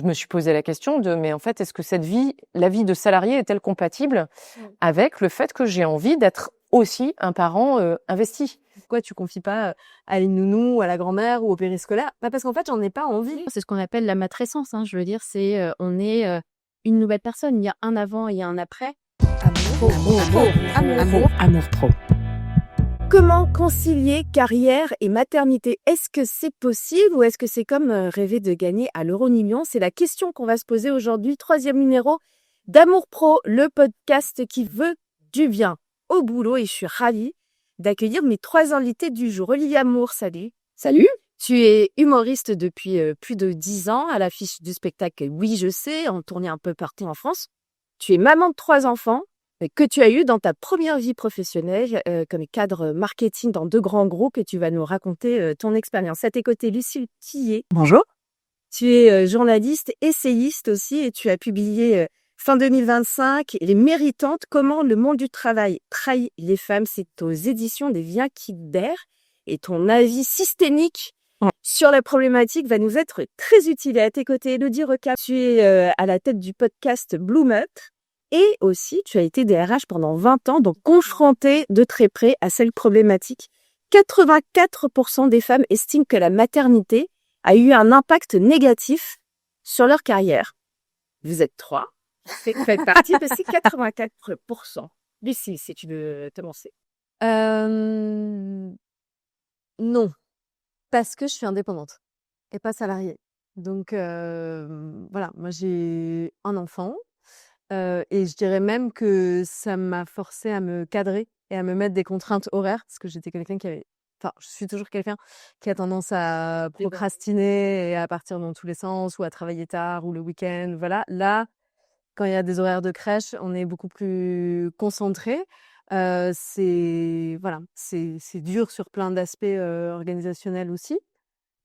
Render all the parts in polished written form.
me suis posé la question mais en fait, est-ce que la vie de salarié est-elle compatible avec le fait que j'ai envie d'être aussi un parent investi? Pourquoi tu confies pas à une nounou, ou à la grand-mère ou au périscolaire? Parce qu'en fait, j'en ai pas envie. C'est ce qu'on appelle la matrescence. Je veux dire, c'est on est une nouvelle personne. Il y a un avant et un après. Amour pro. Comment concilier carrière et maternité? Est-ce que c'est possible ou est-ce que c'est comme rêver de gagner à l'euro-million? C'est la question qu'on va se poser aujourd'hui. 3e numéro d'Amour Pro, le podcast qui veut du bien au boulot. Et je suis ravie d'accueillir mes 3 invités du jour. Olivia Moore, salut. Salut. Tu es humoriste depuis plus de 10 ans à l'affiche du spectacle Oui, je sais, en tournée un peu partout en France. Tu es maman de 3 enfants que tu as eu dans ta première vie professionnelle comme cadre marketing dans 2 grands groupes et tu vas nous raconter ton expérience. À tes côtés, Lucille Tillet. Bonjour. Tu es journaliste, essayiste aussi et tu as publié fin 2025 Les Méritantes, comment le monde du travail trahit les femmes. C'est aux éditions des Viens qui d'air et ton avis systémique sur la problématique va nous être très utile. Et à tes côtés, Elodie Recap, tu es à la tête du podcast Bloom Up. Et aussi, tu as été DRH pendant 20 ans, donc confrontée de très près à cette problématique. 84% des femmes estiment que la maternité a eu un impact négatif sur leur carrière. Vous êtes 3, faites partie de ces 84%. Lucie, si tu veux te lancer. Non, parce que je suis indépendante et pas salariée. Donc voilà, moi j'ai un enfant. Et je dirais même que ça m'a forcée à me cadrer et à me mettre des contraintes horaires parce que j'étais quelqu'un je suis toujours quelqu'un qui a tendance à procrastiner et à partir dans tous les sens ou à travailler tard ou le week-end. Voilà. Là, quand il y a des horaires de crèche, on est beaucoup plus concentré. C'est dur sur plein d'aspects organisationnels aussi,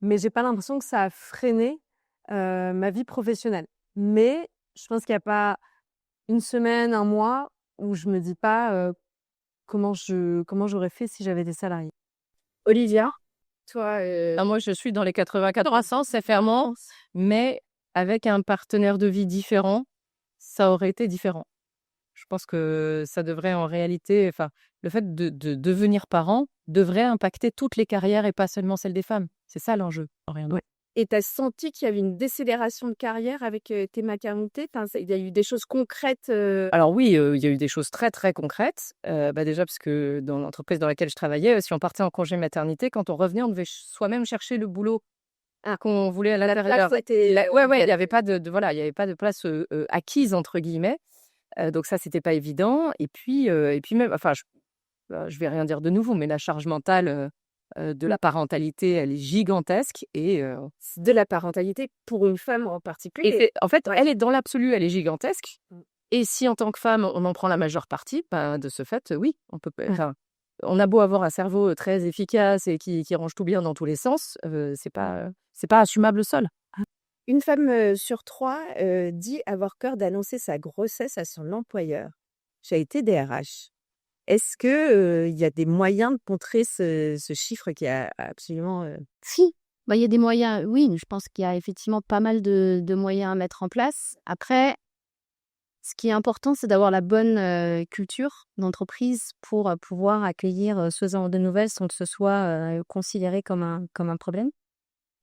mais j'ai pas l'impression que ça a freiné ma vie professionnelle. Mais je pense qu'il n'y a pas une semaine, un mois, où je me dis pas comment j'aurais fait si j'avais des salariés. Olivia, toi, moi, je suis dans les 84%, c'est fermant, mais avec un partenaire de vie différent, ça aurait été différent. Je pense que ça devrait en réalité, le fait de devenir parent devrait impacter toutes les carrières et pas seulement celles des femmes. C'est ça l'enjeu, rien d'autre. Et tu as senti qu'il y avait une décélération de carrière avec tes maternités? Il y a eu des choses concrètes Alors oui, il y a eu des choses très, très concrètes. Déjà parce que dans l'entreprise dans laquelle je travaillais, si on partait en congé maternité, quand on revenait, on devait soi-même chercher le boulot qu'on voulait à l'intérieur. Il y avait pas de voilà, il y avait pas de place acquise entre guillemets. Donc ça, c'était pas évident. Et puis même, je vais rien dire de nouveau, mais la charge mentale de la parentalité, elle est gigantesque de la parentalité pour une femme en particulier. En fait, elle est dans l'absolu, elle est gigantesque. Et si en tant que femme, on en prend la majeure partie, de ce fait, oui, on peut. On a beau avoir un cerveau très efficace et qui range tout bien dans tous les sens, c'est pas assumable seul. Une femme sur 3 dit avoir peur d'annoncer sa grossesse à son employeur. J'ai été DRH. Est-ce que il y a des moyens de contrer ce chiffre qui est absolument Si, il y a des moyens. Oui, je pense qu'il y a effectivement pas mal de moyens à mettre en place. Après, ce qui est important, c'est d'avoir la bonne culture d'entreprise pour pouvoir accueillir ce genre de nouvelles sans que ce soit considéré comme un problème.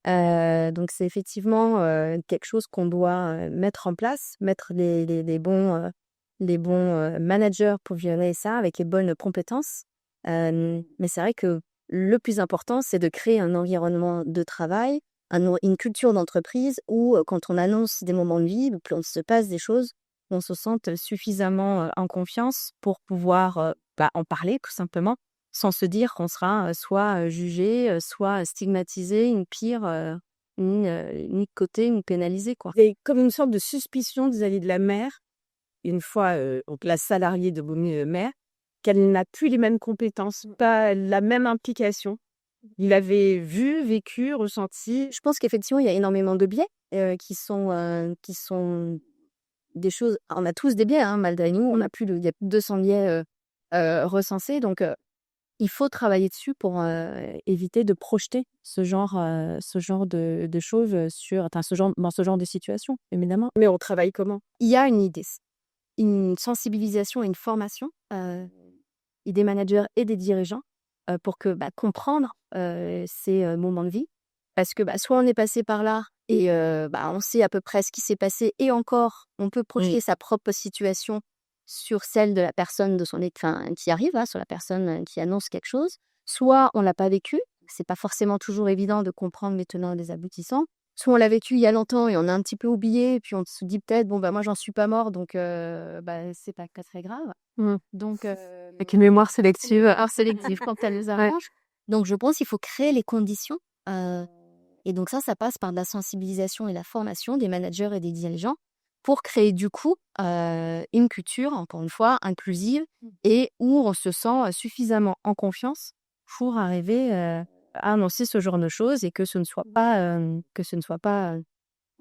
Donc c'est effectivement quelque chose qu'on doit mettre en place, mettre les bons managers pour gérer ça avec les bonnes compétences. Mais c'est vrai que le plus important, c'est de créer un environnement de travail, une culture d'entreprise où quand on annonce des moments de vie, on se passe des choses, on se sente suffisamment en confiance pour pouvoir en parler tout simplement, sans se dire qu'on sera soit jugé, soit stigmatisé, une pire, ni de côté, ni pénalisé, quoi. Il y a comme une sorte de suspicion vis-à-vis de la mère, une fois donc la salariée de mère, qu'elle n'a plus les mêmes compétences, pas la même implication. Il l'avait vu, vécu, ressenti. Je pense qu'effectivement, il y a énormément de biais qui sont des choses. On a tous des biais, malgré nous. Il y a plus de 200 biais recensés. Donc, il faut travailler dessus pour éviter de projeter ce genre de choses dans ce genre de situation, évidemment. Mais on travaille comment? Il y a une idée, une sensibilisation et une formation et des managers et des dirigeants pour comprendre ces moments de vie. Parce que soit on est passé par là et on sait à peu près ce qui s'est passé et encore, on peut projeter sa propre situation sur celle de la personne qui arrive, sur la personne qui annonce quelque chose. Soit on l'a pas vécu, c'est pas forcément toujours évident de comprendre les tenants et les aboutissants. Soit on l'a vécu il y a longtemps et on a un petit peu oublié, et puis on se dit peut-être, moi j'en suis pas mort, donc c'est pas très grave. Donc, Avec une mémoire sélective. quand elle les arrange. Donc je pense qu'il faut créer les conditions. Et donc ça passe par de la sensibilisation et la formation des managers et des dirigeants pour créer du coup une culture, encore une fois, inclusive et où on se sent suffisamment en confiance pour arriver à annoncer ce genre de choses et que ce ne soit pas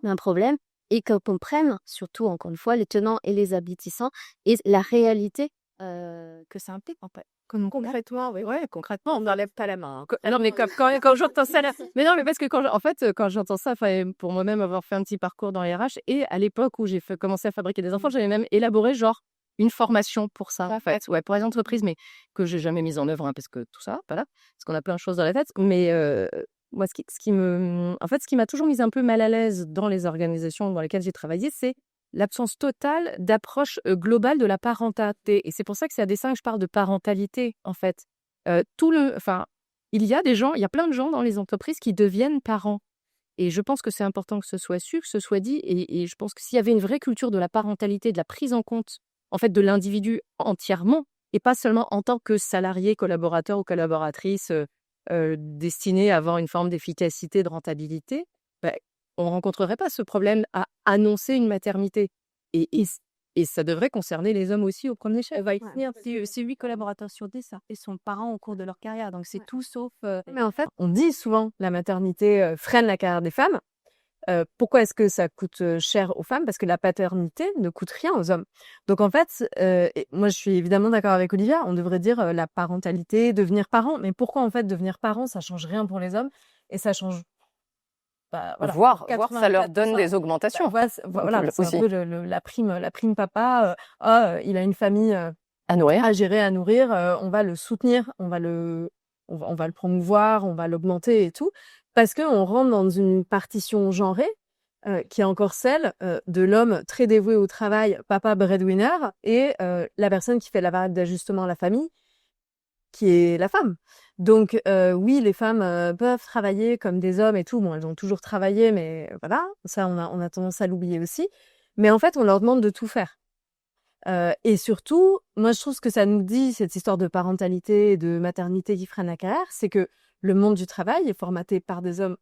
un problème et qu'on comprenne surtout, encore une fois, les tenants et les aboutissants et la réalité que ça implique en fait. Concrètement, concrètement, on n'enlève pas la main. Non, mais quand j'entends ça, mais non, mais parce que quand j'entends ça, pour moi-même avoir fait un petit parcours dans les RH et à l'époque où j'ai commencé à fabriquer des enfants, j'avais même élaboré une formation pour ça, en fait, pour les entreprises, mais que j'ai jamais mise en œuvre, parce que tout ça, voilà, parce qu'on a plein de choses dans la tête. Mais moi, ce qui m'a toujours mise un peu mal à l'aise dans les organisations dans lesquelles j'ai travaillé, c'est l'absence totale d'approche globale de la parentalité. Et c'est pour ça que c'est à dessein que je parle de parentalité, en fait. Il y a plein de gens dans les entreprises qui deviennent parents. Et je pense que c'est important que ce soit su, que ce soit dit. Et je pense que s'il y avait une vraie culture de la parentalité, de la prise en compte, en fait, de l'individu entièrement, et pas seulement en tant que salarié, collaborateur ou collaboratrice destiné à avoir une forme d'efficacité, de rentabilité, on ne rencontrerait pas ce problème à annoncer une maternité. Et ça devrait concerner les hommes aussi au premier chef. Elle va y tenir. C'est 8 collaborateurs sur 10 et sont parents au cours de leur carrière. Donc, c'est tout sauf... Mais en fait, on dit souvent la maternité freine la carrière des femmes. Pourquoi est-ce que ça coûte cher aux femmes? Parce que la paternité ne coûte rien aux hommes. Donc, en fait, moi, je suis évidemment d'accord avec Olivia. On devrait dire la parentalité, devenir parent. Mais pourquoi, en fait, devenir parent, ça change rien pour les hommes et ça change... Voir ça leur donne des augmentations. C'est un peu la prime papa. Il a une famille à nourrir, à gérer, à nourrir. On va le soutenir, on va le promouvoir, on va l'augmenter et tout, parce que on rentre dans une partition genrée qui est encore celle de l'homme très dévoué au travail, papa breadwinner, et la personne qui fait la variable d'ajustement à la famille, qui est la femme. Donc oui, les femmes peuvent travailler comme des hommes et tout. Bon, elles ont toujours travaillé, mais voilà, ça on a tendance à l'oublier aussi. Mais en fait, on leur demande de tout faire. Et surtout, moi je trouve ce que ça nous dit, cette histoire de parentalité et de maternité qui freine la carrière, c'est que le monde du travail est formaté par des hommes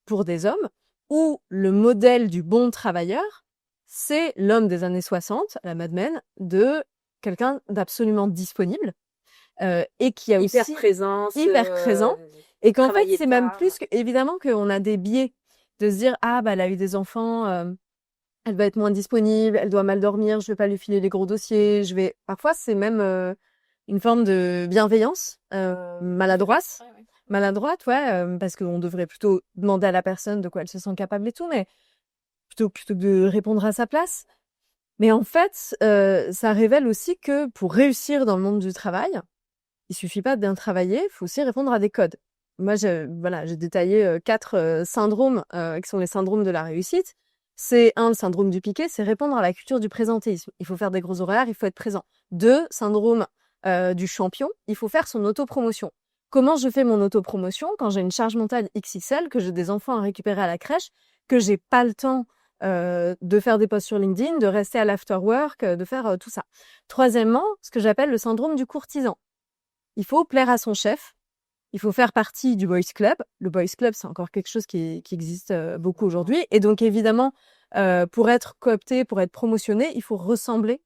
pour des hommes, où le modèle du bon travailleur, c'est l'homme des années 60, la Mad Men, de quelqu'un d'absolument disponible, et qui a hyper aussi présent, et qu'en fait c'est même plus que, évidemment qu'on a des biais de se dire elle a eu des enfants, elle va être moins disponible, elle doit mal dormir, je vais pas lui filer les gros dossiers, parfois c'est même une forme de bienveillance maladroite, parce qu'on devrait plutôt demander à la personne de quoi elle se sent capable et tout, mais plutôt que de répondre à sa place. Mais en fait, ça révèle aussi que pour réussir dans le monde du travail, il suffit pas de bien travailler, il faut aussi répondre à des codes. Moi, j'ai détaillé 4 syndromes qui sont les syndromes de la réussite. C'est 1, le syndrome du piqué, c'est répondre à la culture du présentéisme. Il faut faire des gros horaires, il faut être présent. 2, syndrome du champion, il faut faire son autopromotion. Comment je fais mon autopromotion quand j'ai une charge mentale XXL, que j'ai des enfants à récupérer à la crèche, que j'ai pas le temps de faire des posts sur LinkedIn, de rester à l'afterwork, de faire tout ça. 3, ce que j'appelle le syndrome du courtisan. Il faut plaire à son chef, il faut faire partie du boys club. Le boys club, c'est encore quelque chose qui existe beaucoup aujourd'hui. Et donc, évidemment, pour être coopté, pour être promotionné, il faut ressembler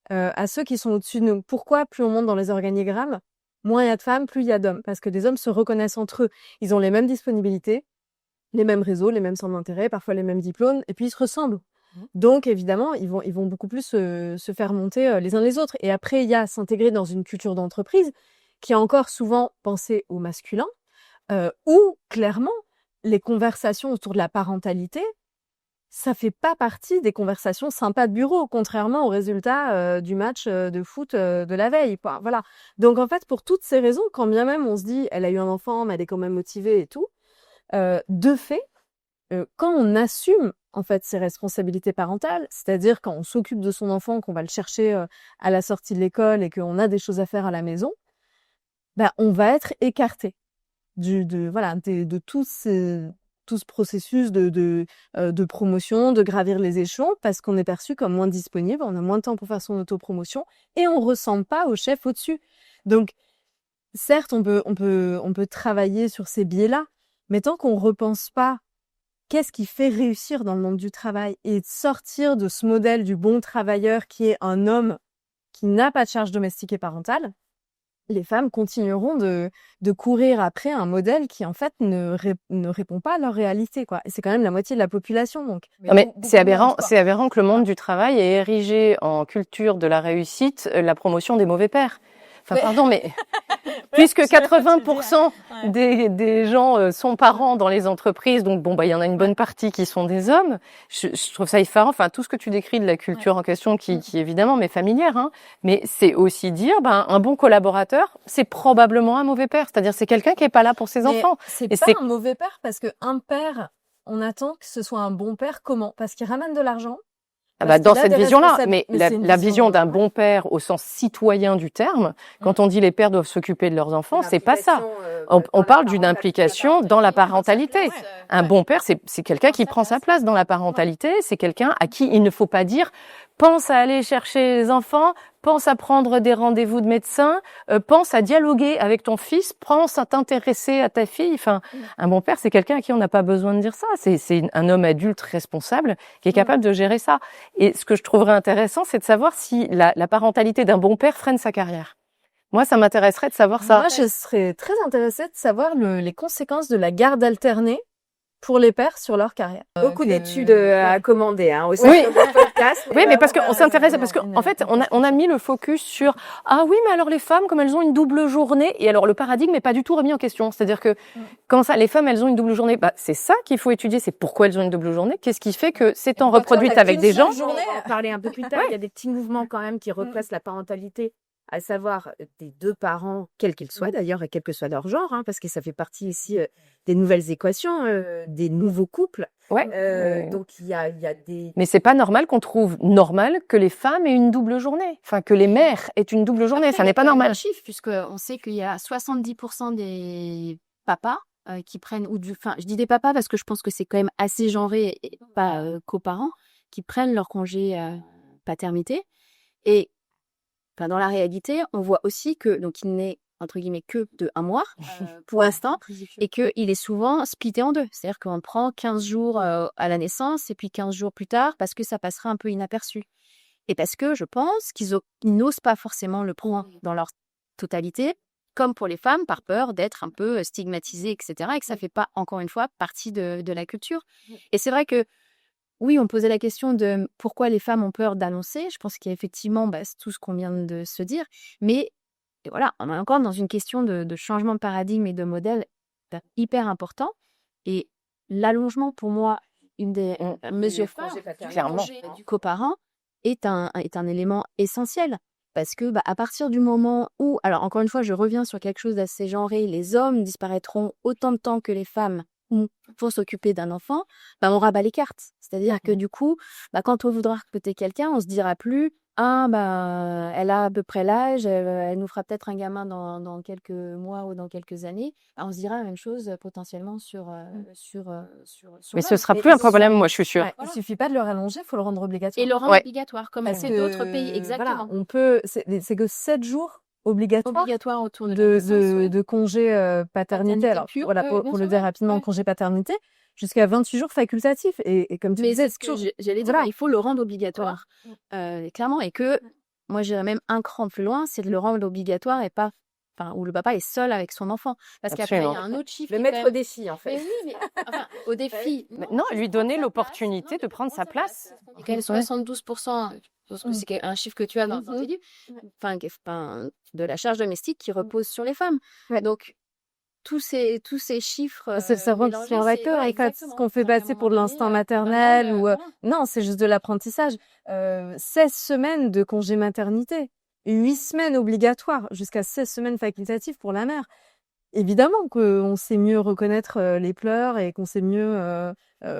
à ceux qui sont au-dessus de nous. Pourquoi plus on monte dans les organigrammes, moins il y a de femmes, plus il y a d'hommes? Parce que des hommes se reconnaissent entre eux. Ils ont les mêmes disponibilités, les mêmes réseaux, les mêmes centres d'intérêt, parfois les mêmes diplômes, et puis ils se ressemblent. Donc, évidemment, ils vont beaucoup plus se faire monter les uns les autres. Et après, il y a s'intégrer dans une culture d'entreprise qui est encore souvent pensé au masculin, où clairement les conversations autour de la parentalité, ça fait pas partie des conversations sympas de bureau, contrairement au résultat du match de foot de la veille. Voilà. Donc en fait, pour toutes ces raisons, quand bien même on se dit elle a eu un enfant, mais elle est quand même motivée et tout, de fait, quand on assume en fait ses responsabilités parentales, c'est-à-dire quand on s'occupe de son enfant, qu'on va le chercher à la sortie de l'école et qu'on a des choses à faire à la maison, on va être écarté de tout ce processus de promotion, de gravir les échelons, parce qu'on est perçu comme moins disponible, on a moins de temps pour faire son autopromotion et on ressemble pas au chef au-dessus. Donc, certes, on peut travailler sur ces biais-là, mais tant qu'on repense pas qu'est-ce qui fait réussir dans le monde du travail et de sortir de ce modèle du bon travailleur qui est un homme qui n'a pas de charge domestique et parentale, les femmes continueront de courir après un modèle qui, en fait, ne répond pas à leur réalité, quoi. Et c'est quand même la moitié de la population, donc. Non, mais c'est aberrant que le monde du travail ait érigé en culture de la réussite la promotion des mauvais pères. Enfin, pardon, mais puisque 80% des gens sont parents dans les entreprises, donc il y en a une bonne partie qui sont des hommes. Je trouve ça effarant. Enfin, tout ce que tu décris de la culture en question, qui évidemment m'est familière, hein, mais c'est aussi dire, un bon collaborateur, c'est probablement un mauvais père. C'est-à-dire, c'est quelqu'un qui est pas là pour ses enfants. C'est pas un mauvais père parce que un père, on attend que ce soit un bon père. Comment? Parce qu'il ramène de l'argent. Dans cette vision-là, mais la vision d'un bon père au sens citoyen du terme, quand on dit les pères doivent s'occuper de leurs enfants, c'est pas ça. On parle d'une implication dans la parentalité. Un bon père, c'est quelqu'un qui prend sa place dans la parentalité, c'est quelqu'un à qui il ne faut pas dire pense à aller chercher les enfants, pense à prendre des rendez-vous de médecin, pense à dialoguer avec ton fils, pense à t'intéresser à ta fille. Enfin, un bon père, c'est quelqu'un à qui on n'a pas besoin de dire ça. C'est un homme adulte responsable qui est capable de gérer ça. Et ce que je trouverais intéressant, c'est de savoir si la parentalité d'un bon père freine sa carrière. Moi, ça m'intéresserait de savoir ça. Moi, je serais très intéressée de savoir les conséquences de la garde alternée pour les pères sur leur carrière. Beaucoup d'études à commander, aussi sur le podcast. Oui, mais parce qu'on s'intéresse, parce qu'en fait, on a mis le focus sur oui, mais alors les femmes, comme elles ont une double journée, et alors le paradigme n'est pas du tout remis en question. C'est-à-dire que quand ça, les femmes, elles ont une double journée, c'est ça qu'il faut étudier, c'est pourquoi elles ont une double journée. Qu'est-ce qui fait que s'étant reproduite avec des gens, on va en parler un peu plus tard. Il y a des petits mouvements quand même qui replacent la parentalité, à savoir des deux parents, quels qu'ils soient d'ailleurs, et quel que soit leur genre, parce que ça fait partie ici des nouvelles équations, des nouveaux couples. Donc il y a des... Mais c'est pas normal qu'on trouve normal que les femmes aient une double journée. Enfin, que les mères aient une double journée. Ça n'est pas normal. Un chiffre, puisqu'on sait qu'il y a 70% des papas qui prennent, je dis des papas parce que je pense que c'est quand même assez genré et pas coparents, qui prennent leur congé paternité. Et dans la réalité, on voit aussi que, donc, il n'est, entre guillemets, que de 1 mois, pour l'instant, et qu'il est souvent splitté en 2. C'est-à-dire qu'on prend 15 jours à la naissance, et puis 15 jours plus tard, parce que ça passera un peu inaperçu. Et parce que je pense qu'ils n'osent pas forcément le prendre dans leur totalité, comme pour les femmes, par peur d'être un peu stigmatisées, etc., et que ça fait pas, encore une fois, partie de la culture. Et c'est vrai que, oui, on posait la question de pourquoi les femmes ont peur d'annoncer. Je pense qu'il y a effectivement c'est tout ce qu'on vient de se dire. Mais voilà, on est encore dans une question de changement de paradigme et de modèle hyper important. Et l'allongement, pour moi, une des mesures phares du coparent est un élément essentiel. Parce que à partir du moment où, alors encore une fois, je reviens sur quelque chose d'assez genré, les hommes disparaîtront autant de temps que les femmes pour s'occuper d'un enfant, on rabat les cartes. C'est-à-dire que du coup, quand on voudra recruter quelqu'un, on se dira plus elle a à peu près l'âge, elle nous fera peut-être un gamin dans quelques mois ou dans quelques années. On se dira la même chose potentiellement sur mais ce sera plus un problème, moi je suis sûre. Il suffit pas de le rallonger, il faut le rendre obligatoire. Et le rendre obligatoire, comme c'est d'autres pays, exactement. Voilà, on peut, c'est que 7 jours obligatoire autour de congé paternité. Alors voilà, pour le dire rapidement, congé paternité, jusqu'à 28 jours facultatifs. Et comme tu disais, j'allais dire, il faut le rendre obligatoire, clairement, et que moi j'irais même un cran plus loin, c'est de le rendre obligatoire et pas, où le papa est seul avec son enfant, parce qu'après il y a un autre chiffre. Le maître défi, en fait. Mais oui, au défi. Non, lui donner l'opportunité de prendre sa place. Il y a quand même 72% Parce que c'est un chiffre que tu as dans ton étude, de la charge domestique qui repose sur les femmes. Donc, tous ces chiffres. C'est le cerveau qui se avec eux, et ce qu'on fait passer pour de l'instinct maternel ou non, c'est juste de l'apprentissage. 16 semaines de congé maternité, 8 semaines obligatoires, jusqu'à 16 semaines facultatives pour la mère. Évidemment qu'on sait mieux reconnaître les pleurs et qu'on sait mieux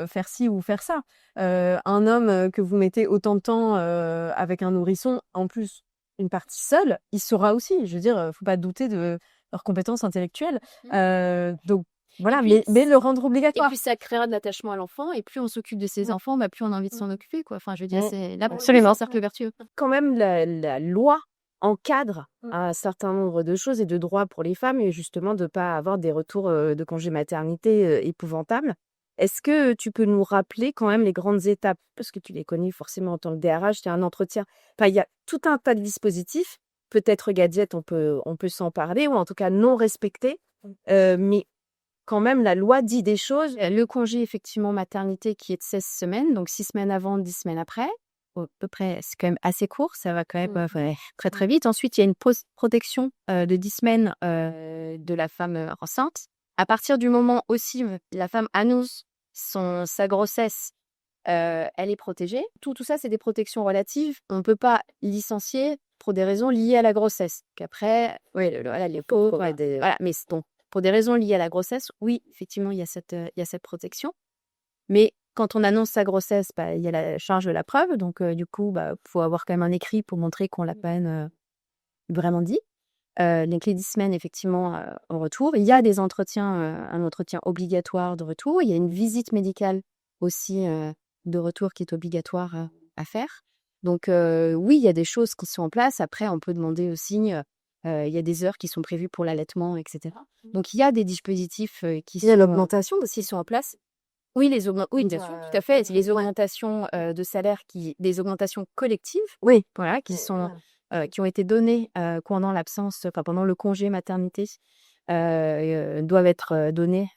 faire ci ou faire ça. Un homme que vous mettez autant de temps avec un nourrisson, en plus une partie seule, il saura aussi. Je veux dire, faut pas douter de leurs compétences intellectuelles. Donc voilà, puis, mais le rendre obligatoire. Et puis ça créera de l'attachement à l'enfant, et plus on s'occupe de ses enfants, plus on a envie de s'en occuper, quoi. Enfin, je veux dire, c'est là absolument un cercle vertueux. Quand même, la loi encadre un certain nombre de choses et de droits pour les femmes, et justement de pas avoir des retours de congé maternité épouvantables. Est-ce que tu peux nous rappeler quand même les grandes étapes, parce que tu les connais forcément en tant que DRH, il y a un entretien, il y a tout un tas de dispositifs, peut-être gadgets, on peut s'en parler, ou en tout cas non respectés, mais quand même la loi dit des choses. Le congé effectivement maternité qui est de 16 semaines, donc 6 semaines avant, 10 semaines après, à peu près, c'est quand même assez court, ça va quand même très très vite. Ensuite, il y a une protection de 10 semaines de la femme enceinte. À partir du moment aussi la femme annonce sa grossesse, elle est protégée. Tout ça, c'est des protections relatives. On ne peut pas licencier pour des raisons liées à la grossesse. Qu'après, les pauvres, voilà. Mais bon, pour des raisons liées à la grossesse, oui, effectivement, il y a cette protection. Mais quand on annonce sa grossesse, il y a la charge de la preuve. Donc, du coup, faut avoir quand même un écrit pour montrer qu'on l'a peine vraiment dit. Donc, les 10 semaines, effectivement, au retour. Il y a des entretiens, un entretien obligatoire de retour. Il y a une visite médicale aussi de retour qui est obligatoire à faire. Donc, oui, il y a des choses qui sont en place. Après, on peut demander aussi, il y a des heures qui sont prévues pour l'allaitement, etc. Donc, il y a des dispositifs qui sont... Il y a l'augmentation aussi sont en place. Oui, oui, bien sûr, tout à fait. Les augmentations de salaire, des augmentations collectives, voilà, qui ont été données pendant le congé maternité, doivent être données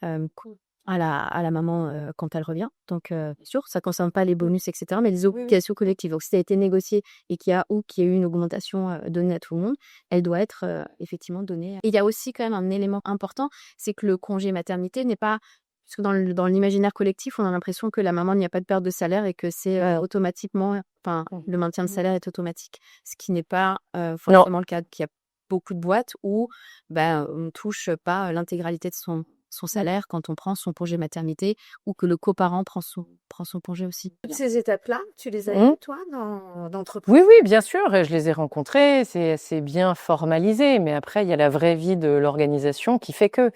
à la maman quand elle revient. Donc, bien sûr, ça ne concerne pas les bonus, etc., mais les obligations collectives. Donc, si ça a été négocié et qu'il y a eu une augmentation donnée à tout le monde, elle doit être effectivement donnée. Et il y a aussi quand même un élément important, c'est que le congé maternité n'est pas... Parce que dans l'imaginaire collectif, on a l'impression que la maman, il n'y a pas de perte de salaire et que c'est automatiquement... le maintien de salaire est automatique. Ce qui n'est pas forcément le cas. Il y a beaucoup de boîtes où on ne touche pas l'intégralité de son salaire quand on prend son congé maternité, ou que le coparent prend son congé aussi. Toutes ces étapes-là, tu les as eues, toi, dans l'entreprise? Oui, bien sûr, je les ai rencontrées, c'est bien formalisé, mais après, il y a la vraie vie de l'organisation qui fait que...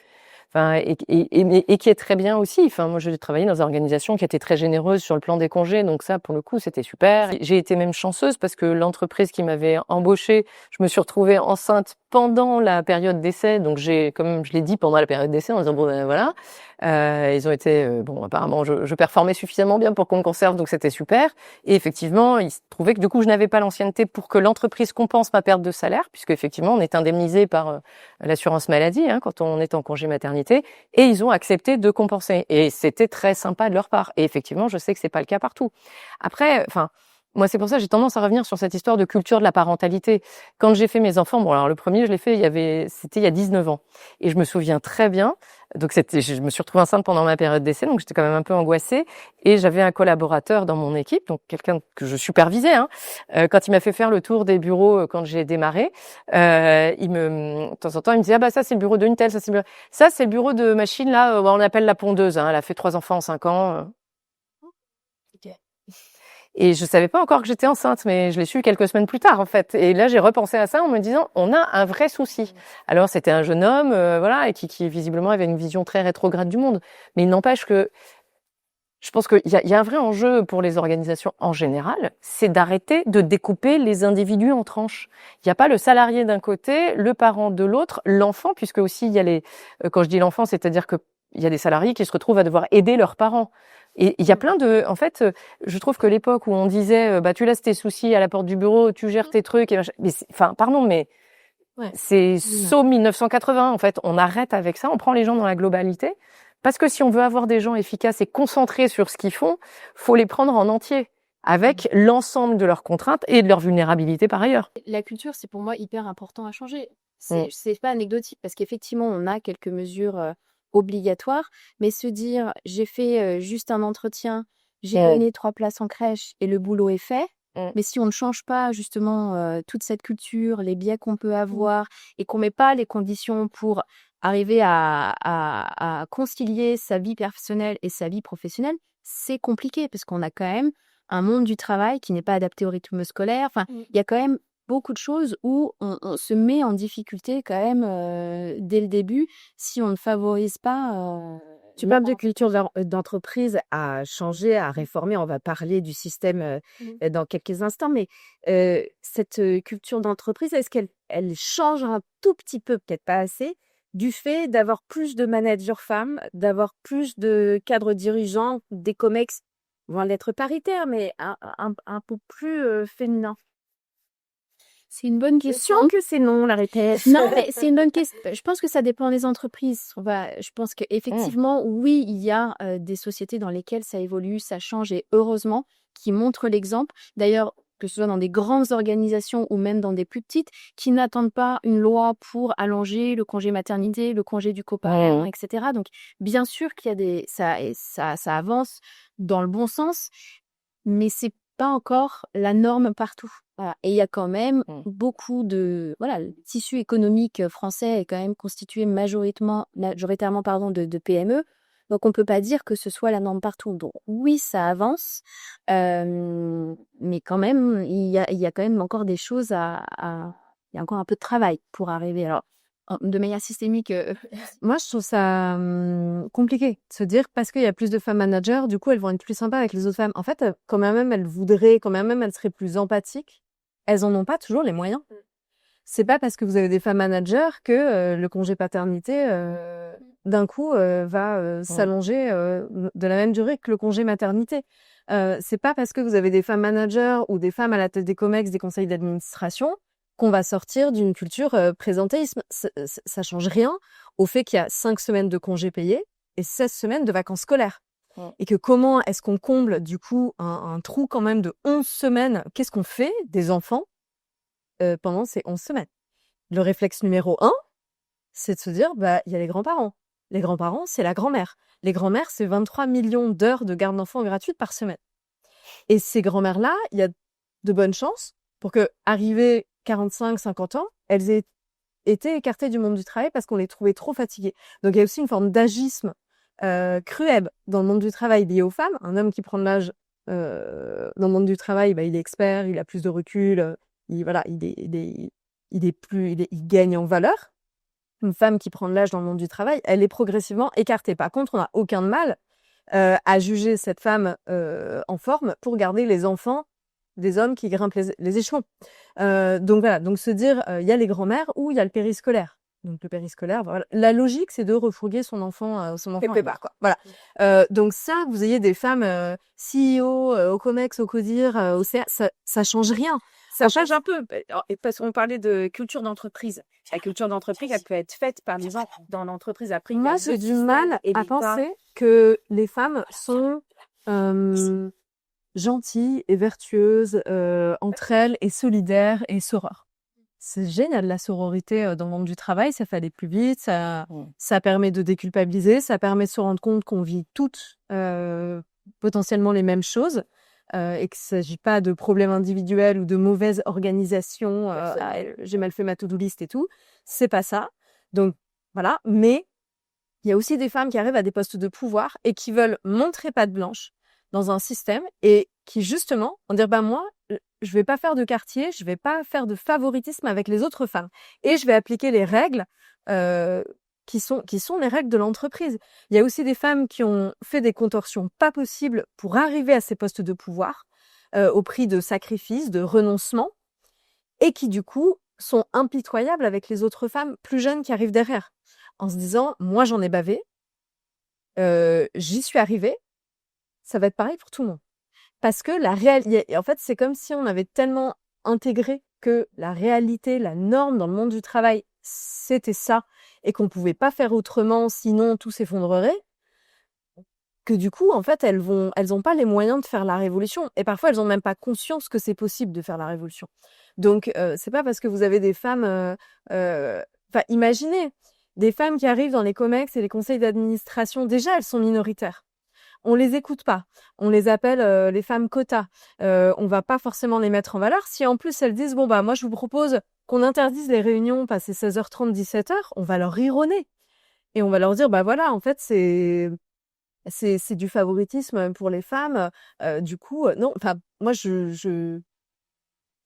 et qui est très bien aussi. Moi, j'ai travaillé dans une organisation qui était très généreuse sur le plan des congés, donc ça, pour le coup, c'était super. J'ai été même chanceuse parce que l'entreprise qui m'avait embauchée, je me suis retrouvée enceinte pendant la période d'essai, donc comme je l'ai dit, pendant la période d'essai, en disant voilà. Ils ont été apparemment je performais suffisamment bien pour qu'on me conserve, donc c'était super. Et effectivement, il se trouvait que du coup je n'avais pas l'ancienneté pour que l'entreprise compense ma perte de salaire, puisque effectivement on est indemnisé par l'assurance maladie quand on est en congé maternité, et ils ont accepté de compenser. Et c'était très sympa de leur part. Et effectivement, je sais que c'est pas le cas partout. Après, moi, c'est pour ça que j'ai tendance à revenir sur cette histoire de culture de la parentalité. Quand j'ai fait mes enfants, alors le premier, je l'ai fait, c'était il y a 19 ans. Et je me souviens très bien. Donc je me suis retrouvée enceinte pendant ma période d'essai, donc j'étais quand même un peu angoissée. Et j'avais un collaborateur dans mon équipe, donc quelqu'un que je supervisais, quand il m'a fait faire le tour des bureaux quand j'ai démarré, de temps en temps, il me disait, ça c'est le bureau de une telle, ça c'est le bureau de machine, là, on appelle la pondeuse, elle a fait 3 enfants en 5 ans. Et je savais pas encore que j'étais enceinte, mais je l'ai su quelques semaines plus tard, en fait. Et là, j'ai repensé à ça en me disant, on a un vrai souci. Alors, c'était un jeune homme, et qui visiblement avait une vision très rétrograde du monde. Mais il n'empêche que, je pense qu'il y a un vrai enjeu pour les organisations en général, c'est d'arrêter de découper les individus en tranches. Il n'y a pas le salarié d'un côté, le parent de l'autre, l'enfant, puisque aussi il y a quand je dis l'enfant, c'est-à-dire que il y a des salariés qui se retrouvent à devoir aider leurs parents. Et il y a plein en fait, je trouve que l'époque où on disait, tu laisses tes soucis à la porte du bureau, tu gères tes trucs, mais c'est saut 1980, en fait. On arrête avec ça, on prend les gens dans la globalité. Parce que si on veut avoir des gens efficaces et concentrés sur ce qu'ils font, faut les prendre en entier. avec l'ensemble de leurs contraintes et de leurs vulnérabilités par ailleurs. La culture, c'est pour moi hyper important à changer. C'est pas anecdotique parce qu'effectivement, on a quelques mesures obligatoires, mais se dire j'ai fait juste un entretien, j'ai donné 3 places en crèche et le boulot est fait. Mais si on ne change pas justement toute cette culture, les biais qu'on peut avoir et qu'on met pas les conditions pour arriver à concilier sa vie personnelle et sa vie professionnelle, c'est compliqué parce qu'on a quand même un monde du travail qui n'est pas adapté au rythme scolaire. Enfin, il y a quand même beaucoup de choses où on se met en difficulté quand même dès le début si on ne favorise pas. Tu parles de culture d'entreprise à changer, à réformer. On va parler du système dans quelques instants, mais cette culture d'entreprise, est-ce qu'elle change un tout petit peu, peut-être pas assez, du fait d'avoir plus de managers femmes, d'avoir plus de cadres dirigeants, des comex vont l'être paritaires, mais un peu plus féminin? C'est une bonne Je question. sens que c'est non, la réponse. Non, mais c'est une bonne question. Je pense que ça dépend des entreprises. Je pense qu'effectivement, oui, il y a des sociétés dans lesquelles ça évolue, ça change et heureusement, qui montrent l'exemple. D'ailleurs, que ce soit dans des grandes organisations ou même dans des plus petites, qui n'attendent pas une loi pour allonger le congé maternité, le congé du coparent, etc. Donc, bien sûr qu'il y a ça avance dans le bon sens, mais c'est pas encore la norme partout. Voilà. Et il y a quand même beaucoup de... Voilà, le tissu économique français est quand même constitué majoritairement de PME. Donc, on ne peut pas dire que ce soit la norme partout. Donc, oui, ça avance. Mais quand même, il y a quand même encore des choses il y a encore un peu de travail pour arriver. Alors, de manière systémique... Moi, je trouve ça compliqué de se dire parce qu'il y a plus de femmes managers, du coup, elles vont être plus sympas avec les autres femmes. En fait, quand même elles voudraient, quand même elles seraient plus empathiques, elles en ont pas toujours les moyens. C'est pas parce que vous avez des femmes managers que le congé paternité, d'un coup, va s'allonger de la même durée que le congé maternité. C'est pas parce que vous avez des femmes managers ou des femmes à la tête des comex, des conseils d'administration, qu'on va sortir d'une culture présentéisme. Ça change rien au fait qu'il y a 5 semaines de congés payés et 16 semaines de vacances scolaires. Et que comment est-ce qu'on comble du coup un trou quand même de 11 semaines? Qu'est-ce qu'on fait des enfants pendant ces 11 semaines? Le réflexe numéro 1, c'est de se dire, il y a les grands-parents. Les grands-parents, c'est la grand-mère. Les grands-mères, c'est 23 millions d'heures de garde d'enfants gratuites par semaine. Et ces grand-mères-là, il y a de bonnes chances pour que, arrivées 45, 50 ans, elles aient été écartées du monde du travail parce qu'on les trouvait trop fatiguées. Donc, il y a aussi une forme d'agisme cruel dans le monde du travail lié aux femmes. Un homme qui prend de l'âge dans le monde du travail, il est expert, il a plus de recul, il gagne en valeur. Une femme qui prend de l'âge dans le monde du travail, elle est progressivement écartée. Par contre, on n'a aucun mal à juger cette femme en forme pour garder les enfants des hommes qui grimpent les échelons. Donc voilà, donc se dire, il y a les grands-mères ou il y a le périscolaire. Donc le périscolaire, voilà. La logique, c'est de refourguer son enfant quoi. Voilà. Donc ça, vous ayez des femmes CEO, au COMEX, au CODIR, au CA, ça change rien. Ça change un peu, parce qu'on parlait de culture d'entreprise. La culture d'entreprise, elle peut être faite par des gens dans l'entreprise. Après, moi, j'ai du mal à penser que les femmes sont gentilles et vertueuses entre elles et solidaires et sorores. C'est génial, la sororité dans le monde du travail, ça fait aller plus vite, ça permet de déculpabiliser, ça permet de se rendre compte qu'on vit toutes potentiellement les mêmes choses. Et qu'il ne s'agit pas de problèmes individuels ou de mauvaise organisation, j'ai mal fait ma to-do list et tout. C'est pas ça. Donc, voilà. Mais il y a aussi des femmes qui arrivent à des postes de pouvoir et qui veulent montrer patte blanche dans un système et qui, justement, vont dire, moi, je vais pas faire de quartier, je vais pas faire de favoritisme avec les autres femmes. Et je vais appliquer les règles qui sont les règles de l'entreprise. Il y a aussi des femmes qui ont fait des contorsions pas possibles pour arriver à ces postes de pouvoir, au prix de sacrifices, de renoncements, et qui du coup sont impitoyables avec les autres femmes plus jeunes qui arrivent derrière, en se disant, moi j'en ai bavé, j'y suis arrivée, ça va être pareil pour tout le monde. Parce que en fait, c'est comme si on avait tellement intégré que la réalité, la norme dans le monde du travail, c'était ça, et qu'on pouvait pas faire autrement, sinon tout s'effondrerait. que du coup, en fait, elles ont pas les moyens de faire la révolution. Et parfois, elles ont même pas conscience que c'est possible de faire la révolution. Donc, c'est pas parce que vous avez des femmes, enfin, imaginez, des femmes qui arrivent dans les COMEX et les conseils d'administration, déjà, elles sont minoritaires. On les écoute pas. On les appelle les femmes quotas. On va pas forcément les mettre en valeur. Si en plus elles disent, bon, bah, moi, je vous propose qu'on interdise les réunions passées 16h30, 17h, on va leur rire au nez. Et on va leur dire, bah voilà, en fait, c'est du favoritisme pour les femmes. Du coup, non, enfin, moi, je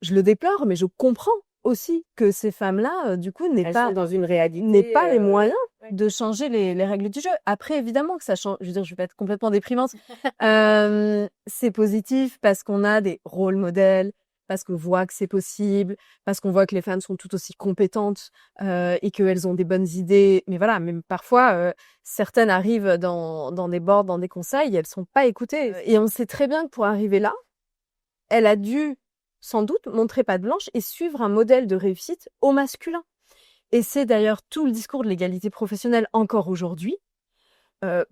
le déplore, mais je comprends aussi que ces femmes-là, du coup, Elles sont dans une réalité. n'aient pas les moyens de changer les règles du jeu. Après, évidemment que ça change. Je veux dire, je vais pas être complètement déprimante. C'est positif parce qu'on a des rôles modèles, parce qu'on voit que c'est possible, parce qu'on voit que les femmes sont tout aussi compétentes et qu'elles ont des bonnes idées. Mais voilà, même parfois, certaines arrivent dans des boards, dans des conseils, et elles sont pas écoutées. Et on sait très bien que pour arriver là, elle a dû sans doute montrer patte blanche et suivre un modèle de réussite au masculin. Et c'est d'ailleurs tout le discours de l'égalité professionnelle encore aujourd'hui.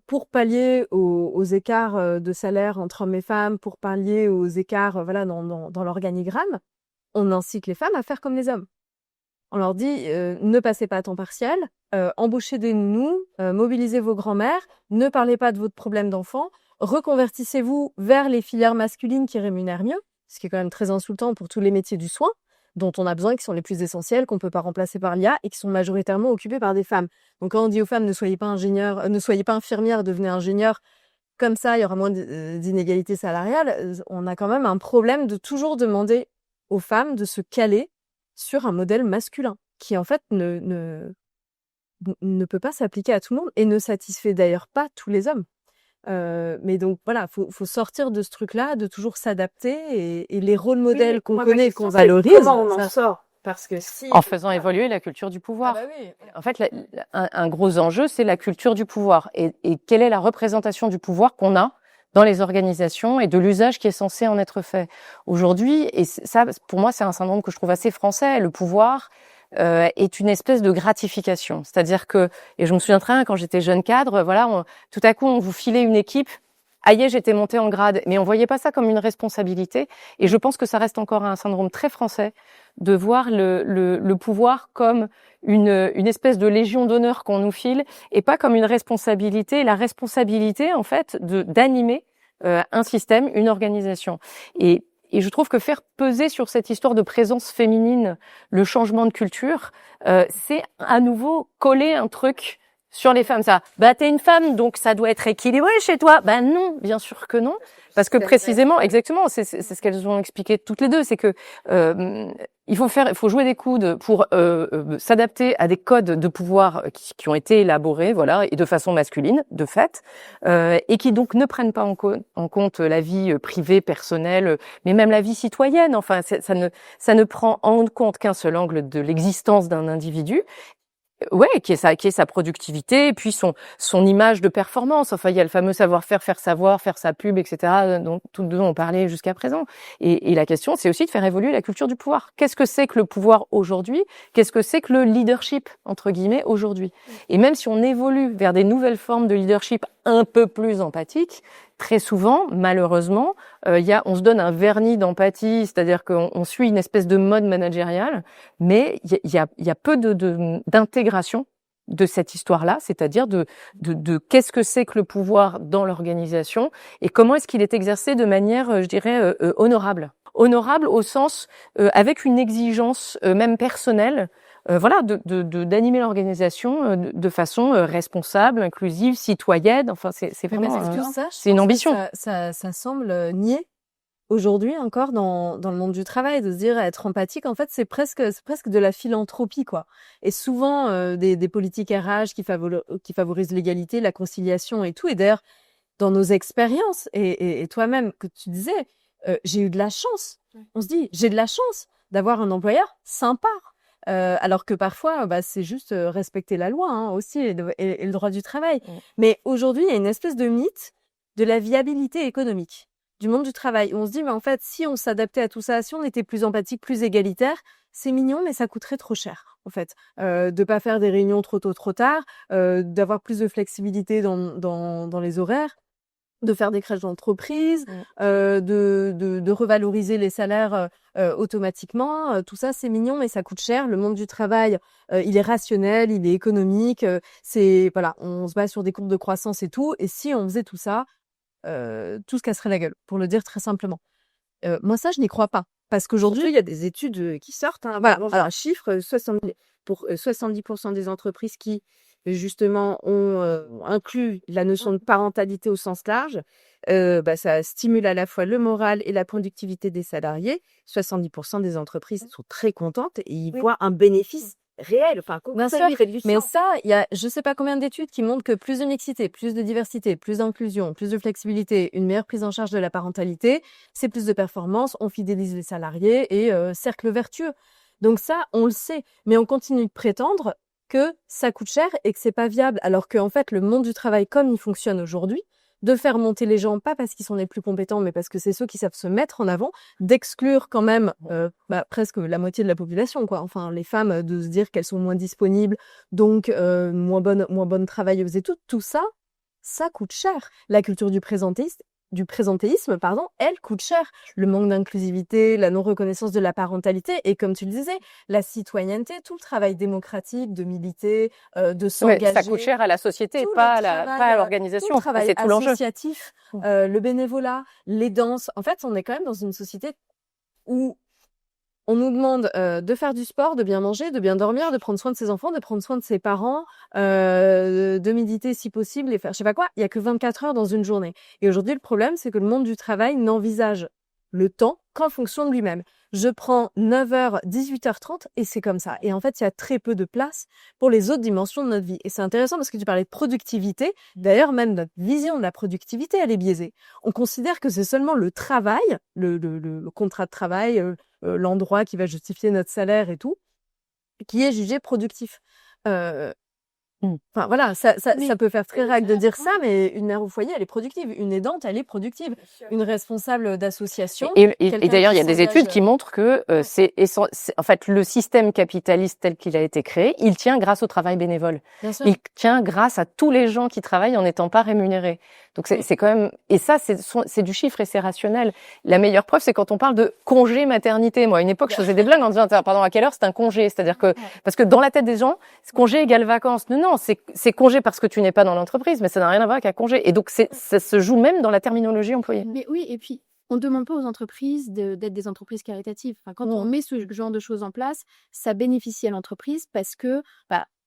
Pour pallier aux écarts de salaire entre hommes et femmes, pour pallier aux écarts voilà, dans l'organigramme, on incite les femmes à faire comme les hommes. On leur dit ne passez pas à temps partiel, embauchez des nounous, mobilisez vos grands-mères, ne parlez pas de votre problème d'enfant, reconvertissez-vous vers les filières masculines qui rémunèrent mieux, ce qui est quand même très insultant pour tous les métiers du soin, dont on a besoin, qui sont les plus essentiels, qu'on ne peut pas remplacer par l'IA et qui sont majoritairement occupés par des femmes. Donc quand on dit aux femmes ne soyez pas ingénieurs, ne soyez pas infirmières, devenez ingénieurs, comme ça il y aura moins d'inégalités salariales, on a quand même un problème de toujours demander aux femmes de se caler sur un modèle masculin qui en fait ne peut pas s'appliquer à tout le monde et ne satisfait d'ailleurs pas tous les hommes. Mais donc voilà, faut sortir de ce truc-là, de toujours s'adapter et les rôles modèles qu'on connaît, qu'on valorise. Comment on en sort? Parce que si en faisant évoluer la culture du pouvoir. Ah bah oui. En fait, un gros enjeu, c'est la culture du pouvoir et quelle est la représentation du pouvoir qu'on a dans les organisations et de l'usage qui est censé en être fait aujourd'hui. Et ça, pour moi, c'est un syndrome que je trouve assez français. Le pouvoir est une espèce de gratification. C'est-à-dire que, et je me souviens très bien quand j'étais jeune cadre, voilà, tout à coup, on vous filait une équipe. Aïe, j'étais montée en grade, mais on voyait pas ça comme une responsabilité. Et je pense que ça reste encore un syndrome très français de voir le pouvoir comme une espèce de légion d'honneur qu'on nous file et pas comme une responsabilité. La responsabilité, en fait, d'animer un système, une organisation. Et je trouve que faire peser sur cette histoire de présence féminine le changement de culture, c'est à nouveau coller un truc sur les femmes. Ça, bah t'es une femme, donc ça doit être équilibré chez toi. Bah non, bien sûr que non, parce que précisément, exactement, c'est ce qu'elles ont expliqué toutes les deux, c'est que il faut jouer des coudes pour s'adapter à des codes de pouvoir qui ont été élaborés, voilà, et de façon masculine, de fait, et qui donc ne prennent pas en compte la vie privée, personnelle, mais même la vie citoyenne. Enfin, ça ne prend en compte qu'un seul angle de l'existence d'un individu. Ouais, qui est sa productivité, et puis son image de performance. Enfin, il y a le fameux savoir-faire, faire savoir, faire sa pub, etc., dont on parlait jusqu'à présent. Et la question, c'est aussi de faire évoluer la culture du pouvoir. Qu'est-ce que c'est que le pouvoir aujourd'hui? Qu'est-ce que c'est que le leadership, entre guillemets, aujourd'hui? Et même si on évolue vers des nouvelles formes de leadership un peu plus empathiques, très souvent, malheureusement, on se donne un vernis d'empathie, c'est-à-dire qu'on suit une espèce de mode managérial, mais il y a peu d'intégration de cette histoire-là, c'est-à-dire de qu'est-ce que c'est que le pouvoir dans l'organisation et comment est-ce qu'il est exercé de manière, je dirais, honorable. Honorable au sens avec une exigence même personnelle. Voilà, d'animer l'organisation de façon responsable, inclusive, citoyenne. Enfin, c'est vraiment c'est une ambition. Ça semble nier aujourd'hui encore dans le monde du travail de se dire être empathique. En fait, c'est presque de la philanthropie, quoi. Et souvent des politiques RH qui favorisent l'égalité, la conciliation et tout. Et d'ailleurs, dans nos expériences et toi-même que tu disais, j'ai eu de la chance. On se dit, j'ai de la chance d'avoir un employeur sympa. Alors que parfois, c'est juste respecter la loi aussi et le droit du travail. Mais aujourd'hui, il y a une espèce de mythe de la viabilité économique du monde du travail. Où on se dit, mais en fait, si on s'adaptait à tout ça, si on était plus empathique, plus égalitaire, c'est mignon, mais ça coûterait trop cher, en fait. De pas faire des réunions trop tôt, trop tard, d'avoir plus de flexibilité dans les horaires. de faire des crèches d'entreprise, de revaloriser les salaires automatiquement. Tout ça, c'est mignon, mais ça coûte cher. Le monde du travail, il est rationnel, il est économique. Voilà, on se base sur des courbes de croissance et tout. Et si on faisait tout ça, tout se casserait la gueule, pour le dire très simplement. Moi, ça, je n'y crois pas. Parce qu'aujourd'hui, il y a des études qui sortent. Voilà. Alors, un chiffre, 70% des entreprises qui, justement, ont inclus la notion de parentalité au sens large, ça stimule à la fois le moral et la productivité des salariés. 70% des entreprises sont très contentes et ils voient un bénéfice réel, bien sûr, mais ça, il y a je sais pas combien d'études qui montrent que plus de mixité, plus de diversité, plus d'inclusion, plus de flexibilité, une meilleure prise en charge de la parentalité, c'est plus de performance, on fidélise les salariés et cercle vertueux. Donc ça, on le sait, mais on continue de prétendre que ça coûte cher et que c'est pas viable, alors qu'en fait, le monde du travail comme il fonctionne aujourd'hui, de faire monter les gens, pas parce qu'ils sont les plus compétents, mais parce que c'est ceux qui savent se mettre en avant, d'exclure quand même presque la moitié de la population, quoi. Enfin, les femmes, de se dire qu'elles sont moins disponibles, donc moins bonnes travailleuses et tout ça, ça coûte cher. La culture du présentéisme, elle coûte cher. Le manque d'inclusivité, la non-reconnaissance de la parentalité et comme tu le disais, la citoyenneté, tout le travail démocratique, de militer, de s'engager. Ça coûte cher à la société, pas à l'organisation. C'est tout l'enjeu. Associatif, le bénévolat, les danses. En fait, on est quand même dans une société où on nous demande de faire du sport, de bien manger, de bien dormir, de prendre soin de ses enfants, de prendre soin de ses parents, de méditer si possible et faire je sais pas quoi. Il y a que 24 heures dans une journée. Et aujourd'hui, le problème, c'est que le monde du travail n'envisage le temps qu'en fonction de lui-même. Je prends 9h, 18h30 et c'est comme ça. Et en fait, il y a très peu de place pour les autres dimensions de notre vie. Et c'est intéressant parce que tu parlais de productivité. D'ailleurs, même notre vision de la productivité, elle est biaisée. On considère que c'est seulement le travail, le contrat de travail, l'endroit qui va justifier notre salaire et tout, qui est jugé productif. Enfin voilà, ça peut faire très rag de dire ça, mais une mère au foyer, elle est productive. Une aidante, elle est productive. Une responsable d'association. Et d'ailleurs, il y a des études qui montrent que en fait, le système capitaliste tel qu'il a été créé, il tient grâce au travail bénévole. Il tient grâce à tous les gens qui travaillent en n'étant pas rémunérés. Donc c'est quand même, et ça c'est du chiffre et c'est rationnel. La meilleure preuve, c'est quand on parle de congé maternité. Moi, à une époque, je faisais des blagues en disant, pardon, à quelle heure c'est un congé? C'est-à-dire que, parce que dans la tête des gens, congé égale vacances. Non, c'est congé parce que tu n'es pas dans l'entreprise, mais ça n'a rien à voir avec un congé. Et donc ça se joue même dans la terminologie employée. Mais oui, et puis on ne demande pas aux entreprises d'être des entreprises caritatives. Enfin, quand on met ce genre de choses en place, ça bénéficie à l'entreprise parce que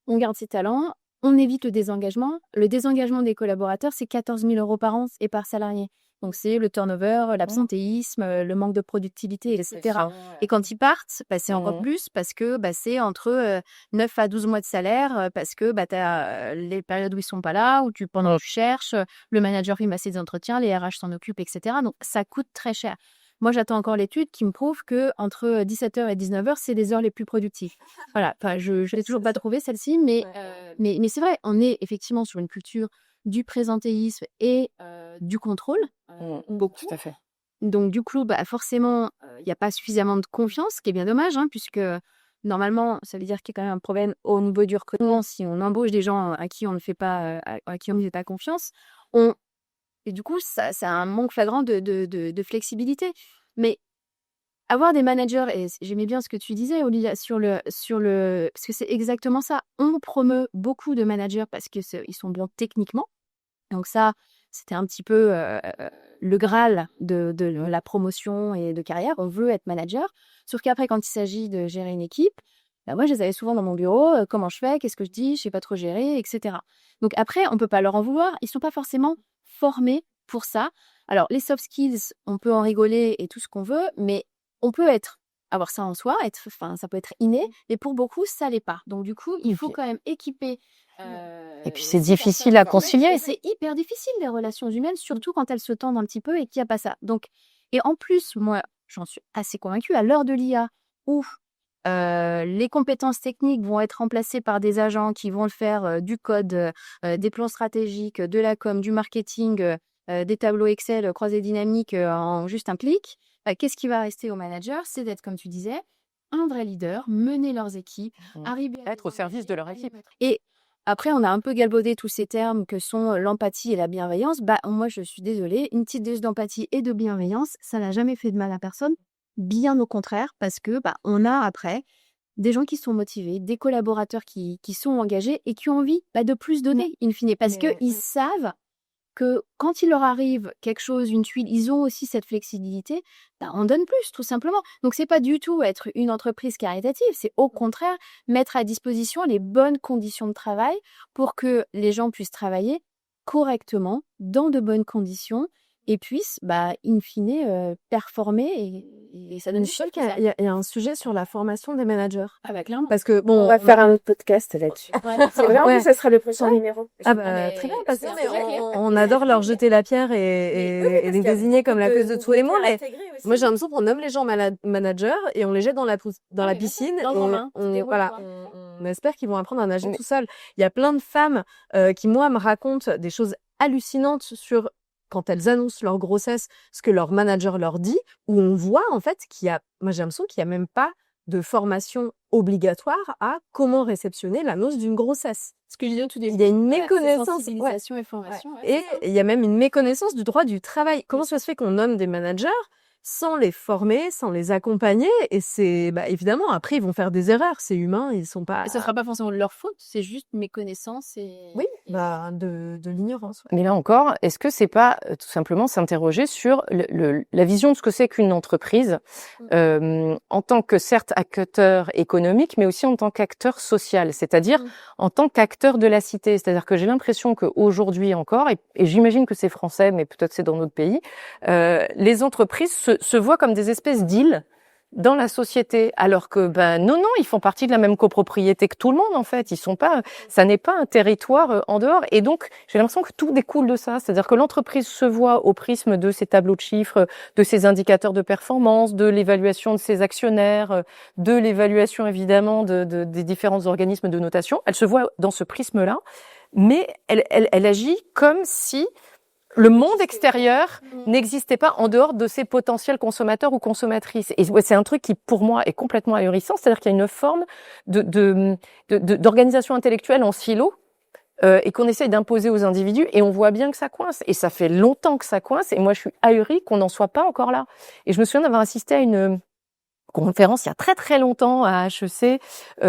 on garde ses talents, on évite le désengagement. Le désengagement des collaborateurs, c'est 14 000 € par an et par salarié. Donc, c'est le turnover, l'absentéisme, le manque de productivité, etc. Et quand ils partent, c'est encore plus parce que c'est entre 9 à 12 mois de salaire parce que tu as les périodes où ils sont pas là, où pendant que tu cherches, le manager fait masser des entretiens, les RH s'en occupent, etc. Donc, ça coûte très cher. Moi, j'attends encore l'étude qui me prouve que entre 17h et 19h, c'est les heures les plus productives. Voilà. Enfin, je l'ai toujours pas trouvée celle-ci, mais c'est vrai, on est effectivement sur une culture du présentéisme et du contrôle. Beaucoup. Tout à fait. Donc, du coup, forcément, il n'y a pas suffisamment de confiance, ce qui est bien dommage, puisque normalement, ça veut dire qu'il y a quand même un problème au niveau du recrutement. Si on embauche des gens à qui on ne fait pas, confiance, et du coup, ça a un manque flagrant de flexibilité. Mais avoir des managers, et j'aimais bien ce que tu disais, Olivia, parce que c'est exactement ça. On promeut beaucoup de managers parce qu'ils sont bons techniquement. Donc ça, c'était un petit peu le Graal de la promotion et de carrière. On veut être manager. Sauf qu'après, quand il s'agit de gérer une équipe, moi, je les avais souvent dans mon bureau. Comment je fais? Qu'est-ce que je dis? Je sais pas trop gérer, etc. Donc après, on peut pas leur en vouloir. Ils sont pas forcément formés pour ça. Alors, les soft skills, on peut en rigoler et tout ce qu'on veut, mais on peut avoir ça en soi, ça peut être inné, mais pour beaucoup, ça l'est pas. Donc, du coup, il faut quand même équiper. Et puis, c'est difficile à concilier. C'est hyper difficile, les relations humaines, surtout quand elles se tendent un petit peu et qu'il n'y a pas ça. Donc, et en plus, moi, j'en suis assez convaincue, à l'heure de l'IA, où les compétences techniques vont être remplacées par des agents qui vont faire du code, des plans stratégiques, de la com, du marketing, des tableaux Excel croisés dynamiques en juste un clic. Qu'est-ce qui va rester aux managers? C'est d'être, comme tu disais, un vrai leader, mener leurs équipes, arriver à être au service de leur équipe. Et Après, on a un peu galvaudé tous ces termes que sont l'empathie et la bienveillance. Moi, je suis désolée, une petite dose d'empathie et de bienveillance, ça n'a jamais fait de mal à personne. Bien au contraire, parce que on a après des gens qui sont motivés, des collaborateurs qui sont engagés et qui ont envie de plus donner, in fine, parce qu'ils savent que quand il leur arrive quelque chose, une tuile, ils ont aussi cette flexibilité, on donne plus, tout simplement. Donc, c'est pas du tout être une entreprise caritative, c'est au contraire mettre à disposition les bonnes conditions de travail pour que les gens puissent travailler correctement, dans de bonnes conditions, et puissent, in fine, performer et ça donne du chiffre. Il y a un sujet sur la formation des managers. Clairement. Parce que On va faire un autre podcast là-dessus. C'est vrai, en plus, ça sera le prochain numéro. Très bien, parce qu'on adore leur jeter la pierre et les désigner comme la cause de tous les maux. Mais moi, j'ai l'impression qu'on nomme les gens managers et on les jette dans la piscine. On espère qu'ils vont apprendre à nager tout seuls. Il y a plein de femmes qui, moi, me racontent des choses hallucinantes sur quand elles annoncent leur grossesse, ce que leur manager leur dit, où on voit en fait moi j'ai l'impression qu'il n'y a même pas de formation obligatoire à comment réceptionner l'annonce d'une grossesse. Ce que je disais au tout début. Il y a une méconnaissance. Sensibilisation et formation. Et il y a même une méconnaissance du droit du travail. Comment ça se fait qu'on nomme des managers sans les former, sans les accompagner? Et c'est, évidemment, après, ils vont faire des erreurs. C'est humain, ils sont pas... Et ça sera pas forcément de leur faute, c'est juste méconnaissance et... Oui, de l'ignorance. Mais là encore, est-ce que c'est pas tout simplement s'interroger sur la vision de ce que c'est qu'une entreprise en tant que certes acteur économique, mais aussi en tant qu'acteur social, c'est-à-dire en tant qu'acteur de la cité. C'est-à-dire que j'ai l'impression qu'aujourd'hui encore, et j'imagine que c'est français, mais peut-être c'est dans d'autres pays, les entreprises se voient comme des espèces d'îles dans la société, alors que non, ils font partie de la même copropriété que tout le monde en fait. Ils sont pas, ça n'est pas un territoire en dehors. Et donc j'ai l'impression que tout découle de ça, c'est-à-dire que l'entreprise se voit au prisme de ses tableaux de chiffres, de ses indicateurs de performance, de l'évaluation de ses actionnaires, de l'évaluation évidemment des différents organismes de notation. Elle se voit dans ce prisme-là, mais elle agit comme si le monde extérieur n'existait pas en dehors de ses potentiels consommateurs ou consommatrices. Et c'est un truc qui, pour moi, est complètement ahurissant. C'est-à-dire qu'il y a une forme d'organisation intellectuelle en silo et qu'on essaye d'imposer aux individus. Et on voit bien que ça coince. Et ça fait longtemps que ça coince. Et moi, je suis ahurie qu'on n'en soit pas encore là. Et je me souviens d'avoir assisté à une conférence il y a très très longtemps à HEC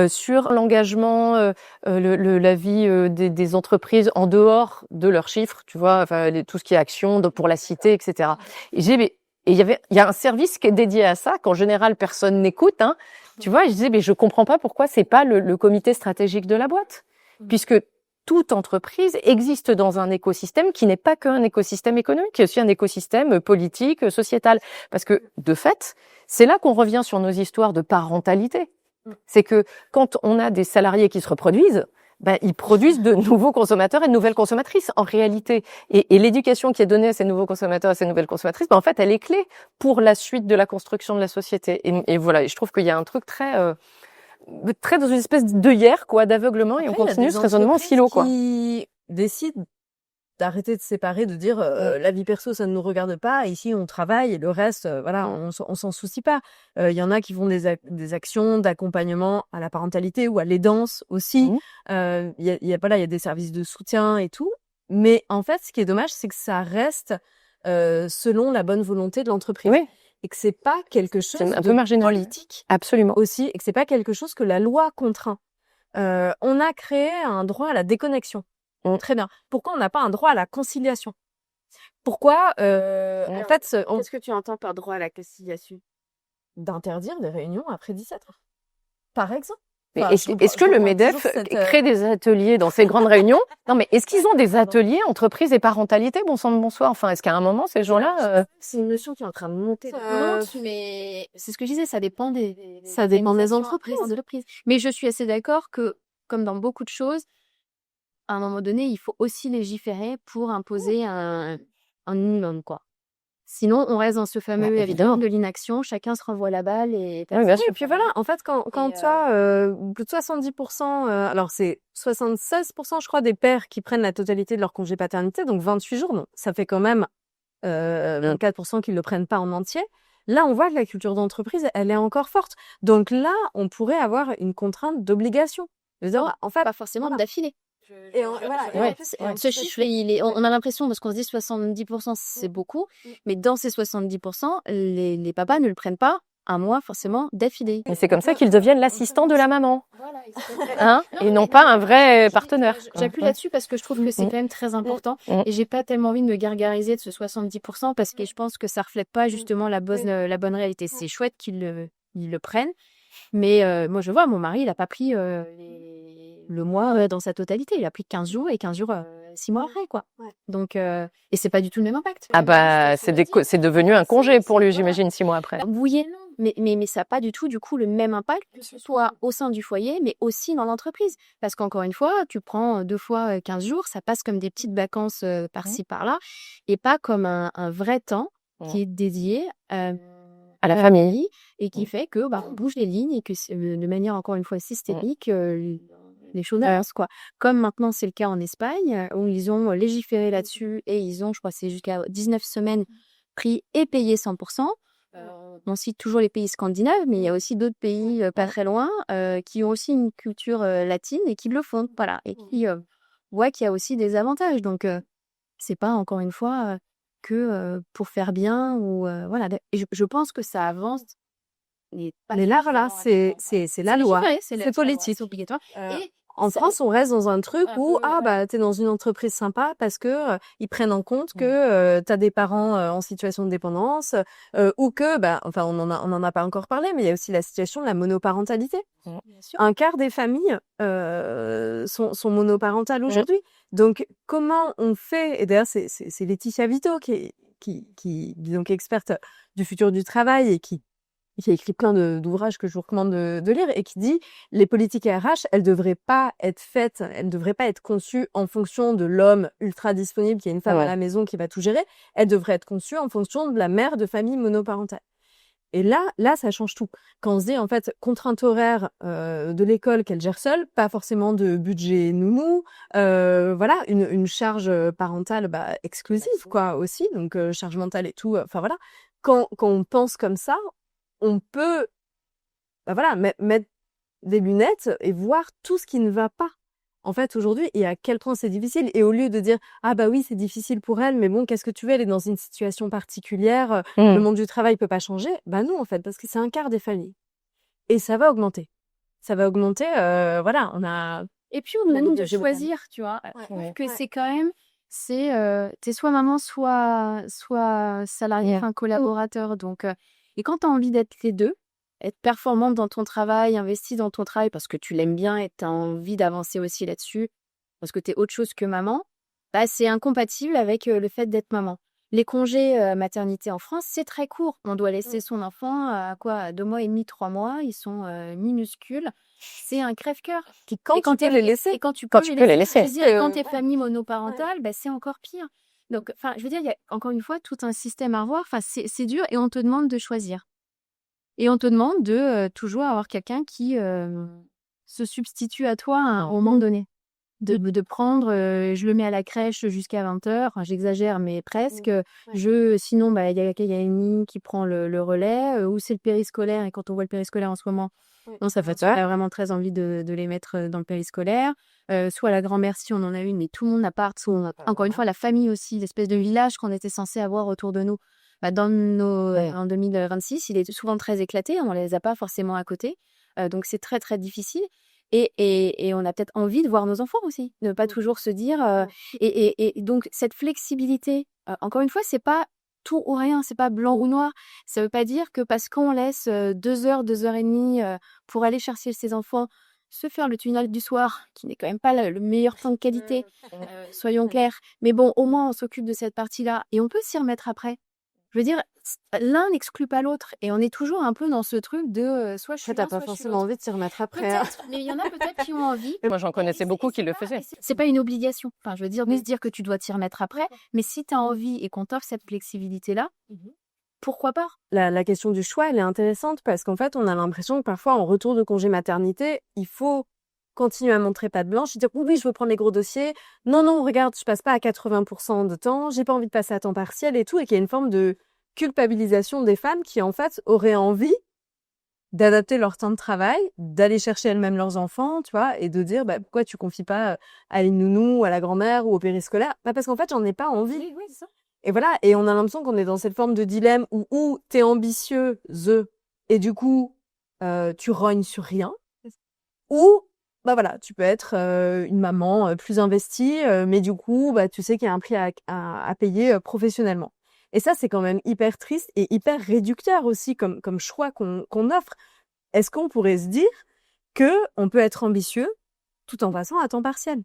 sur l'engagement, la vie des entreprises en dehors de leurs chiffres, tu vois, tout ce qui est action pour la cité, etc. Et il y a un service qui est dédié à ça qu'en général personne n'écoute, hein. Tu vois, et je disais mais je comprends pas pourquoi c'est pas le comité stratégique de la boîte, puisque toute entreprise existe dans un écosystème qui n'est pas qu'un écosystème économique, qui est aussi un écosystème politique, sociétal. Parce que, de fait, c'est là qu'on revient sur nos histoires de parentalité. C'est que quand on a des salariés qui se reproduisent, ils produisent de nouveaux consommateurs et de nouvelles consommatrices, en réalité. Et l'éducation qui est donnée à ces nouveaux consommateurs et à ces nouvelles consommatrices, en fait, elle est clé pour la suite de la construction de la société. Et voilà, et je trouve qu'il y a un truc très dans une espèce d'œillère, quoi, d'aveuglement, et on continue ce raisonnement en silo, quoi. Qui décident d'arrêter de séparer, de dire la vie perso ça ne nous regarde pas, ici on travaille et le reste on s'en soucie pas. Il y en a qui font des actions d'accompagnement à la parentalité ou à l'aidance aussi. Il y a des services de soutien et tout, mais en fait ce qui est dommage c'est que ça reste selon la bonne volonté de l'entreprise. Oui. Et que c'est pas quelque chose un peu marginal. politique. Absolument. Aussi, et que c'est pas quelque chose que la loi contraint. On a créé un droit à la déconnexion. Très bien. Pourquoi on n'a pas un droit à la conciliation? Pourquoi, en fait... Qu'est-ce que tu entends par droit à la conciliation? D'interdire des réunions après 17 heures. Par exemple. Est-ce que le MEDEF crée des ateliers dans ces grandes réunions? Non, mais est-ce qu'ils ont des ateliers entreprises et parentalité? Bon sang de bonsoir. Enfin, est-ce qu'à un moment, ces gens-là... C'est une notion qui est en train de monter. Mais c'est ce que je disais, ça dépend des entreprises. Mais je suis assez d'accord que, comme dans beaucoup de choses, à un moment donné, il faut aussi légiférer pour imposer un minimum, quoi. Sinon, on reste dans ce fameux évidemment de l'inaction, chacun se renvoie la balle et... bien sûr. Et puis voilà, en fait, quand tu as plus de 70%, alors c'est 76%, je crois, des pères qui prennent la totalité de leur congé paternité, donc 28 jours, non, ça fait quand même 24% qui ne le prennent pas en entier. Là, on voit que la culture d'entreprise, elle est encore forte. Donc là, on pourrait avoir une contrainte d'obligation. En fait, pas forcément d'affilée. Et voilà. Ouais, Ce chiffre, on a l'impression, parce qu'on se dit 70%, c'est beaucoup, mais dans ces 70%, les papas ne le prennent pas un mois forcément d'affilée. Et c'est comme ça qu'ils deviennent l'assistant de la maman, hein, et non pas un vrai partenaire. J'appuie là-dessus parce que je trouve que c'est quand même très important et j'ai pas tellement envie de me gargariser de ce 70% parce que je pense que ça reflète pas justement la bonne réalité. C'est chouette qu'ils le prennent, mais moi je vois, mon mari, il a pas pris le mois dans sa totalité. Il a pris 15 jours et 15 jours 6 mois après, quoi. Donc, et c'est pas du tout le même impact. Ah bah, c'est devenu un congé pour lui, j'imagine, 6 mois après. Oui et non. Mais ça n'a pas du tout, du coup, le même impact, que ce soit au sein du foyer, mais aussi dans l'entreprise. Parce qu'encore une fois, tu prends 2 fois 15 jours, ça passe comme des petites vacances par-ci, par-là, et pas comme un vrai temps qui est dédié à la famille. et qui fait que on bouge les lignes et que de manière, encore une fois, systémique, les choses avancent, quoi. Comme maintenant, c'est le cas en Espagne, où ils ont légiféré là-dessus et ils ont, je crois, c'est jusqu'à 19 semaines pris et payé 100%. On cite toujours les pays scandinaves, mais il y a aussi d'autres pays pas très loin qui ont aussi une culture latine et qui le font, voilà, et qui voient qu'il y a aussi des avantages. Donc, c'est pas encore une fois que pour faire bien ou voilà. Et je pense que ça avance. Mais là, voilà, c'est la loi, c'est politique. C'est obligatoire. Et en France, on reste dans un truc où t'es dans une entreprise sympa parce que ils prennent en compte que t'as des parents en situation de dépendance ou que on en a pas encore parlé, mais il y a aussi la situation de la monoparentalité. Un quart des familles sont monoparentales aujourd'hui. Donc comment on fait? Et d'ailleurs c'est Laetitia Vito qui est donc experte du futur du travail et qui a écrit plein d'ouvrages que je vous recommande de lire et qui dit les politiques RH, elles devraient pas être conçues en fonction de l'homme ultra disponible qui a une femme à la maison qui va tout gérer. Elles devraient être conçues en fonction de la mère de famille monoparentale. Et là, ça change tout. Quand on se dit, en fait, contrainte horaire de l'école qu'elle gère seule, pas forcément de budget nounou, voilà, une charge parentale exclusive, quoi, aussi, donc charge mentale et tout, enfin voilà. Quand on pense comme ça, on peut mettre des lunettes et voir tout ce qui ne va pas. En fait, aujourd'hui, et à quel point c'est difficile. Et au lieu de dire « Ah bah oui, c'est difficile pour elle, mais bon, qu'est-ce que tu veux, elle est dans une situation particulière, le monde du travail peut pas changer. » Bah non, en fait, parce que c'est un quart des familles. Et ça va augmenter. Ça va augmenter, voilà, on a... Et puis, on demande de choisir, tu vois. Que c'est quand même... t'es soit maman, soit salarié, enfin collaborateur. Donc, et quand tu as envie d'être les deux, être performante dans ton travail, investie dans ton travail parce que tu l'aimes bien et tu as envie d'avancer aussi là-dessus, parce que tu es autre chose que maman, c'est incompatible avec le fait d'être maman. Les congés maternité en France, c'est très court. On doit laisser son enfant à 2 mois et demi, 3 mois. Ils sont minuscules. C'est un crève-cœur. Quand tu peux les laisser. Et quand tu peux les laisser. Je veux dire, quand tu es famille monoparentale, c'est encore pire. Donc, je veux dire, il y a encore une fois tout un système à revoir. C'est dur et on te demande de choisir. Et on te demande de toujours avoir quelqu'un qui se substitue à toi à un moment donné. De prendre, je le mets à la crèche jusqu'à 20h, enfin, j'exagère, mais presque. Sinon, il y a une ligne qui prend le relais, ou c'est le périscolaire. Et quand on voit le périscolaire en ce moment, non, ça fait vraiment très envie de les mettre dans le périscolaire. Soit la grand-mère, si on en a une, mais tout le monde n'a pas. Encore une fois, la famille aussi, l'espèce de village qu'on était censé avoir autour de nous. En 2026, il est souvent très éclaté, on ne les a pas forcément à côté. Donc, c'est très, très difficile. Et on a peut-être envie de voir nos enfants aussi, ne pas toujours se dire... et donc, cette flexibilité, encore une fois, c'est pas tout ou rien, c'est pas blanc ou noir. Ça veut pas dire que parce qu'on laisse 2 heures, 2 heures et demie pour aller chercher ses enfants, se faire le tunnel du soir, qui n'est quand même pas le meilleur temps de qualité, soyons clairs. Mais bon, au moins, on s'occupe de cette partie-là et on peut s'y remettre après. Je veux dire, l'un n'exclut pas l'autre. Et on est toujours un peu dans ce truc de soit je suis t'as pas forcément envie de t'y remettre après. Peut-être, mais il y en a peut-être qui ont envie. Moi, j'en connaissais beaucoup qui le faisaient. C'est pas une obligation. Enfin, je veux dire, de se dire que tu dois t'y remettre après. Mais si tu as envie et qu'on t'offre cette flexibilité-là, pourquoi pas? La question du choix, elle est intéressante parce qu'en fait, on a l'impression que parfois, en retour de congé maternité, il faut continuer à montrer patte blanche et dire oui, je veux prendre les gros dossiers. Non, regarde, je passe pas à 80% de temps, j'ai pas envie de passer à temps partiel et tout, et qu'il y a une forme de culpabilisation des femmes qui, en fait, auraient envie d'adapter leur temps de travail, d'aller chercher elles-mêmes leurs enfants, tu vois, et de dire pourquoi tu confies pas à une nounou, à la grand-mère ou au périscolaire? Parce qu'en fait, j'en ai pas envie. Oui, c'est ça. Et voilà, et on a l'impression qu'on est dans cette forme de dilemme où t'es ambitieuse et du coup tu rognes sur rien, ou voilà, tu peux être une maman plus investie, mais du coup tu sais qu'il y a un prix à payer professionnellement. Et ça, c'est quand même hyper triste et hyper réducteur aussi comme choix qu'on offre. Est-ce qu'on pourrait se dire que on peut être ambitieux tout en passant à temps partiel?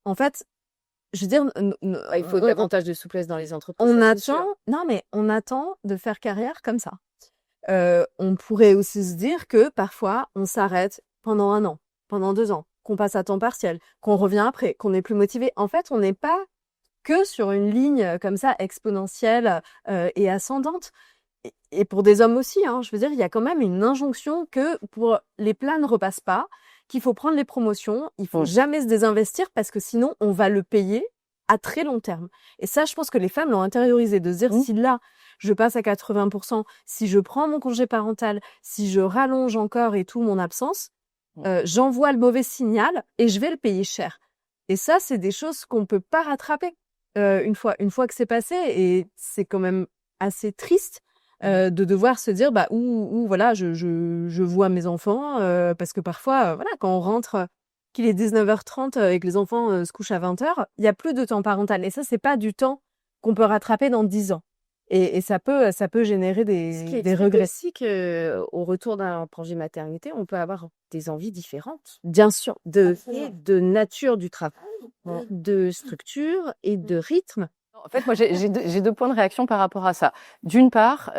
En fait, je veux dire, Il faut davantage de souplesse dans les entreprises. on attend de faire carrière comme ça. On pourrait aussi se dire que parfois on s'arrête pendant 1 an, pendant 2 ans, qu'on passe à temps partiel, qu'on revient après, qu'on est plus motivé. En fait, on n'est pas que sur une ligne comme ça exponentielle et ascendante. Et pour des hommes aussi, hein, je veux dire, il y a quand même une injonction que pour les plats ne repassent pas, qu'il faut prendre les promotions, il faut jamais se désinvestir parce que sinon on va le payer à très long terme. Et ça, je pense que les femmes l'ont intériorisé, de se dire si là, je passe à 80%, si je prends mon congé parental, si je rallonge encore et tout mon absence, j'envoie le mauvais signal et je vais le payer cher. Et ça, c'est des choses qu'on peut pas rattraper une fois que c'est passé, et c'est quand même assez triste de devoir se dire voilà, je vois mes enfants parce que parfois voilà, quand on rentre qu'il est 19h30 et que les enfants se couchent à 20h, il y a plus de temps parental, et ça, c'est pas du temps qu'on peut rattraper dans 10 ans. Et ça peut générer des regrets. Aussi qu'au retour d'un congé maternité, on peut avoir des envies différentes. Bien sûr. De nature du travail, de structure et de rythme. En fait, moi, j'ai 2 points de réaction par rapport à ça. D'une part,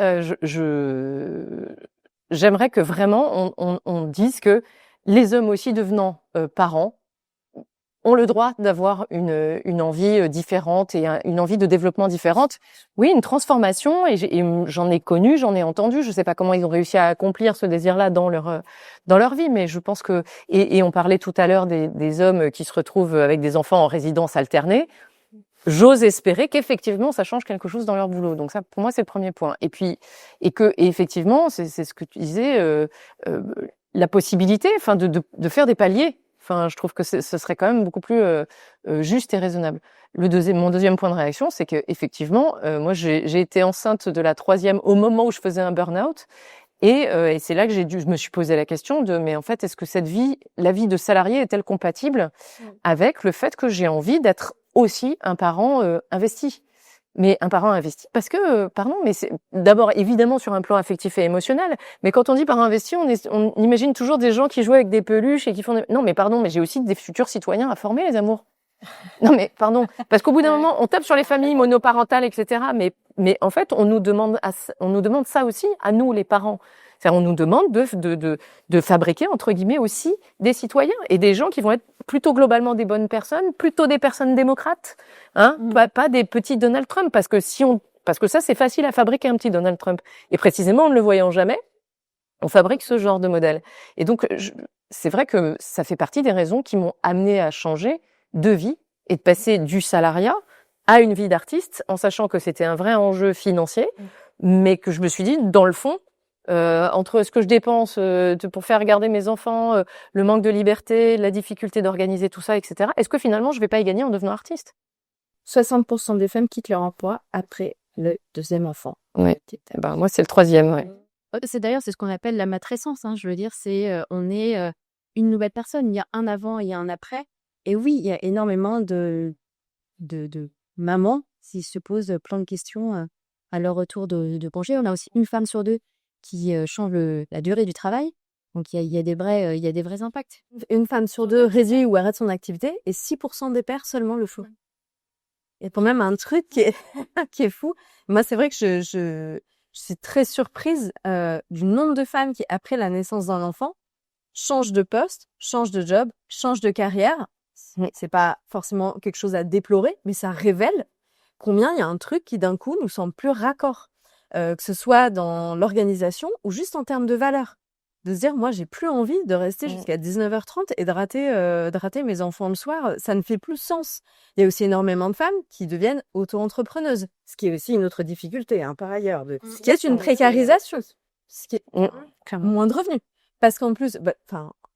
j'aimerais que vraiment on dise que les hommes aussi devenant parents ont le droit d'avoir une envie différente et une envie de développement différente. Oui, une transformation, et j'en ai connu, j'en ai entendu. Je sais pas comment ils ont réussi à accomplir ce désir-là dans leur vie, mais je pense que et on parlait tout à l'heure des hommes qui se retrouvent avec des enfants en résidence alternée. J'ose espérer qu'effectivement ça change quelque chose dans leur boulot. Donc ça, pour moi, c'est le premier point. Et puis et effectivement, c'est ce que tu disais, la possibilité, enfin de faire des paliers. Enfin, je trouve que ce serait quand même beaucoup plus juste et raisonnable. Mon deuxième point de réaction, c'est que effectivement, moi, j'ai été enceinte de la 3e au moment où je faisais un burn-out, et c'est là que je me suis posé la question mais en fait, est-ce que la vie de salarié est-elle compatible avec le fait que j'ai envie d'être aussi un parent investi? Mais un parent investi, parce que, pardon, mais c'est d'abord évidemment sur un plan affectif et émotionnel, mais quand on dit parent investi, on imagine toujours des gens qui jouent avec des peluches et qui font non, mais pardon, mais j'ai aussi des futurs citoyens à former, les amours. Non, mais pardon, parce qu'au bout d'un moment, on tape sur les familles monoparentales, etc. Mais en fait, on nous demande ça aussi à nous, les parents. C'est-à-dire, on nous demande de fabriquer, entre guillemets, aussi des citoyens et des gens qui vont être plutôt globalement des bonnes personnes, plutôt des personnes démocrates, hein, pas des petits Donald Trump, parce que ça, c'est facile à fabriquer, un petit Donald Trump. Et précisément, en ne le voyant jamais, on fabrique ce genre de modèle. Et donc, c'est vrai que ça fait partie des raisons qui m'ont amené à changer de vie et de passer du salariat à une vie d'artiste, en sachant que c'était un vrai enjeu financier, mais que je me suis dit, dans le fond, entre ce que je dépense pour faire garder mes enfants, le manque de liberté, la difficulté d'organiser tout ça, etc., est-ce que finalement je vais pas y gagner en devenant artiste? 60% des femmes quittent leur emploi après le 2e enfant. Oui. Moi, c'est le 3e, ouais. C'est ce qu'on appelle la matrescence, hein. Je veux dire, on est une nouvelle personne. Il y a un avant et un après. Et oui, il y a énormément de mamans qui se posent plein de questions à leur retour de congé. On a aussi une femme sur 2 qui change la durée du travail. Donc, il y a des vrais impacts. Une femme sur 2 réduit ou arrête son activité, et 6% des pères seulement le font. Il y a quand même un truc qui est fou. Moi, c'est vrai que je suis très surprise du nombre de femmes qui, après la naissance d'un enfant, changent de poste, changent de job, changent de carrière. C'est pas forcément quelque chose à déplorer, mais ça révèle combien il y a un truc qui d'un coup nous semble plus raccord, que ce soit dans l'organisation ou juste en termes de valeur. De se dire, moi, j'ai plus envie de rester jusqu'à 19h30 et de rater mes enfants le soir. Ça ne fait plus sens. Il y a aussi énormément de femmes qui deviennent auto-entrepreneuses. Ce qui est aussi une autre difficulté, hein, par ailleurs. Ce qui est une précarisation. ce qui est moins de revenus. Parce qu'en plus,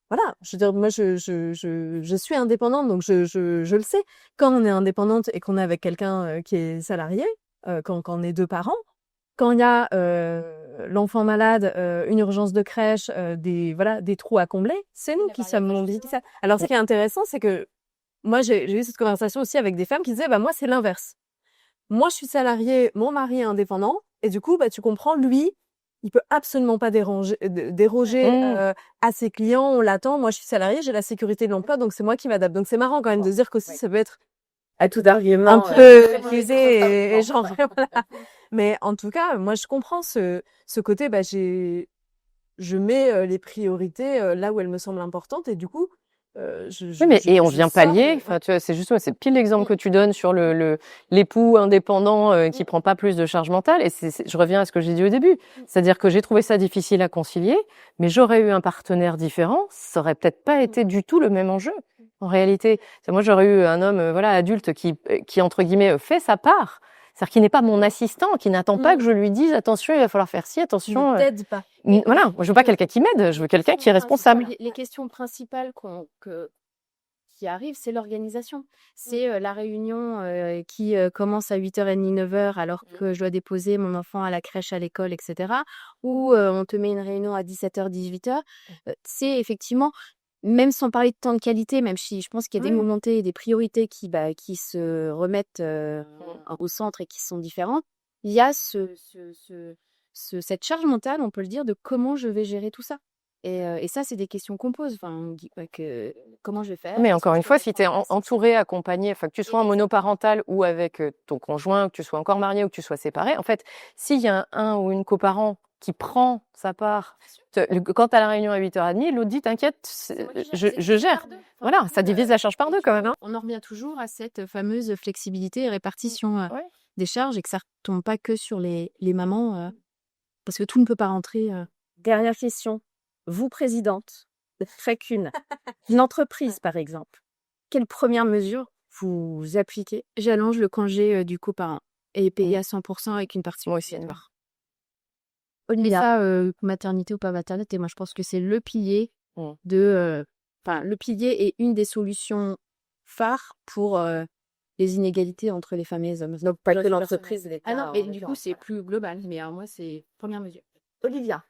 voilà, je veux dire, moi, je suis indépendante, donc je le sais. Quand on est indépendante et qu'on est avec quelqu'un qui est salarié, quand on est 2 parents, quand il y a l'enfant malade, une urgence de crèche, des trous à combler, c'est nous qui sommes mobilisés. Alors, ce qui est intéressant, c'est que moi, j'ai eu cette conversation aussi avec des femmes qui disaient, moi, c'est l'inverse. Moi, je suis salariée, mon mari est indépendant, et du coup, tu comprends, lui, il peut absolument pas déroger à ses clients, on l'attend. Moi, je suis salariée, j'ai la sécurité de l'emploi, donc c'est moi qui m'adapte. Donc c'est marrant quand même de dire qu'aussi ça peut être À tout argument. un peu biaisé et genre voilà. Mais en tout cas, moi, je comprends ce côté. Je mets les priorités là où elles me semblent importantes, et du coup, et on vient pallier. Enfin, tu vois, c'est pile l'exemple que tu donnes sur l'époux indépendant qui prend pas plus de charge mentale. Et je reviens à ce que j'ai dit au début, c'est-à-dire que j'ai trouvé ça difficile à concilier, mais j'aurais eu un partenaire différent, ça aurait peut-être pas été du tout le même enjeu. En réalité, moi, j'aurais eu un homme, adulte qui entre guillemets fait sa part. C'est-à-dire qu'il n'est pas mon assistant, qui n'attend pas que je lui dise attention, il va falloir faire ci, attention. Ne t'aide pas. Voilà, moi je veux pas quelqu'un qui m'aide, je veux quelqu'un qui est responsable. Les questions principales qui arrivent, c'est l'organisation. C'est la réunion qui commence à 8h30, 9h, alors que je dois déposer mon enfant à la crèche, à l'école, etc. Ou on te met une réunion à 17h, 18h. C'est effectivement, même sans parler de temps de qualité, même si je pense qu'il y a des volontés et des priorités qui se remettent au centre et qui sont différentes, il y a cette charge mentale, on peut le dire, de comment je vais gérer tout ça. Et ça, c'est des questions qu'on pose. Enfin, comment je vais faire? Mais encore une fois, si tu es entouré, accompagné, que tu sois en monoparental ou avec ton conjoint, que tu sois encore marié ou que tu sois séparé, en fait, s'il y a un ou une coparent qui prend sa part, quand tu as la réunion à 8h30, l'autre dit t'inquiète, je gère. Voilà, ça divise la charge par 2 quand même. Hein. On en revient toujours à cette fameuse flexibilité et répartition des charges, et que ça ne tombe pas que sur les mamans, parce que tout ne peut pas rentrer. Dernière question. Vous, présidente, chacune, d'une entreprise, par exemple, quelle première mesure vous appliquez? J'allonge le congé du coparent et payé à 100% avec une partie. Moi aussi, Anne. Mais ça, maternité ou pas maternité, moi je pense que c'est le pilier le pilier est une des solutions phares pour les inégalités entre les femmes et les hommes. Donc, pas que l'entreprise, l'État. Ah non, mais du coup, c'est plus global. Mais moi, c'est première mesure. Olivia.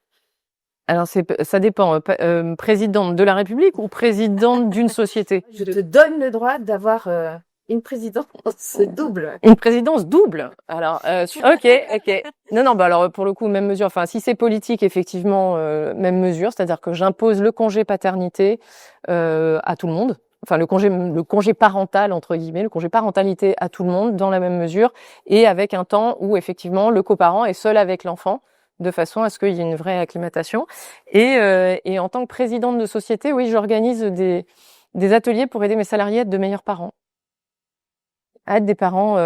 Alors, ça dépend. Présidente de la République ou présidente d'une société? Je te donne le droit d'avoir une présidence double. Une présidence double. Alors, ok. Non, alors pour le coup, même mesure. Enfin, si c'est politique, effectivement, même mesure. C'est-à-dire que j'impose le congé paternité à tout le monde. Enfin, le congé parental, entre guillemets, le congé parentalité à tout le monde dans la même mesure, et avec un temps où effectivement le coparent est seul avec l'enfant, de façon à ce qu'il y ait une vraie acclimatation. Et en tant que présidente de société, oui, j'organise des ateliers pour aider mes salariés à être de meilleurs parents. À être des parents,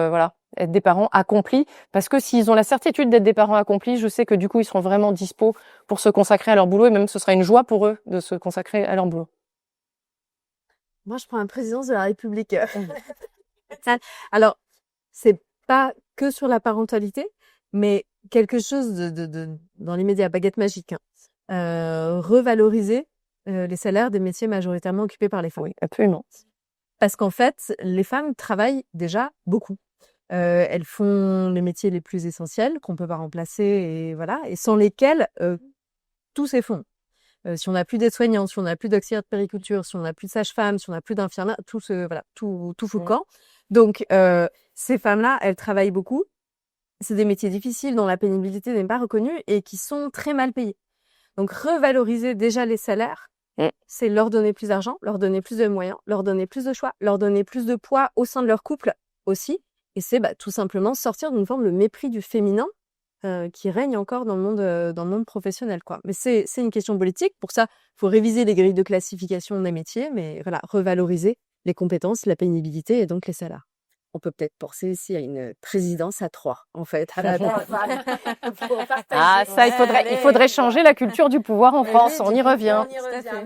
être des parents accomplis. Parce que s'ils ont la certitude d'être des parents accomplis, je sais que du coup, ils seront vraiment dispo pour se consacrer à leur boulot, et même ce sera une joie pour eux de se consacrer à leur boulot. Moi, je prends la présidence de la République. Alors, c'est pas que sur la parentalité, mais quelque chose dans les médias, baguette magique. Revaloriser les salaires des métiers majoritairement occupés par les femmes. Oui, absolument. Parce qu'en fait, les femmes travaillent déjà beaucoup. Elles font les métiers les plus essentiels qu'on peut pas remplacer, et sans lesquels tout s'effondre. Si on n'a plus d'aides-soignants, si on n'a plus d'auxiliaires de périculture, si on n'a plus de sages-femmes, si on n'a plus d'infirmières, tout fout le camp. Donc, ces femmes-là, elles travaillent beaucoup. C'est des métiers difficiles dont la pénibilité n'est pas reconnue et qui sont très mal payés. Donc, revaloriser déjà les salaires, c'est leur donner plus d'argent, leur donner plus de moyens, leur donner plus de choix, leur donner plus de poids au sein de leur couple aussi. Et c'est tout simplement sortir d'une forme de mépris du féminin qui règne encore dans le monde professionnel, quoi. Mais c'est une question politique. Pour ça, il faut réviser les grilles de classification des métiers, mais voilà, revaloriser les compétences, la pénibilité et donc les salaires. On peut peut-être penser aussi à une présidence à 3, en fait. Ça, il faudrait changer la culture du pouvoir en France. On y revient.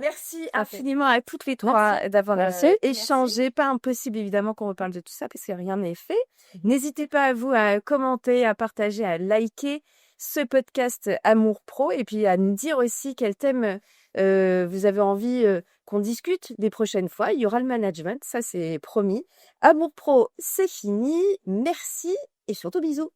Merci infiniment à toutes les 3 d'avoir échangé. Pas impossible, évidemment, qu'on reparle de tout ça, parce que rien n'est fait. N'hésitez pas à commenter, à partager, à liker. ce podcast Amour Pro et puis à nous dire aussi quel thème vous avez envie qu'on discute des prochaines fois. Il y aura le management, ça c'est promis. Amour Pro, c'est fini. Merci et surtout bisous.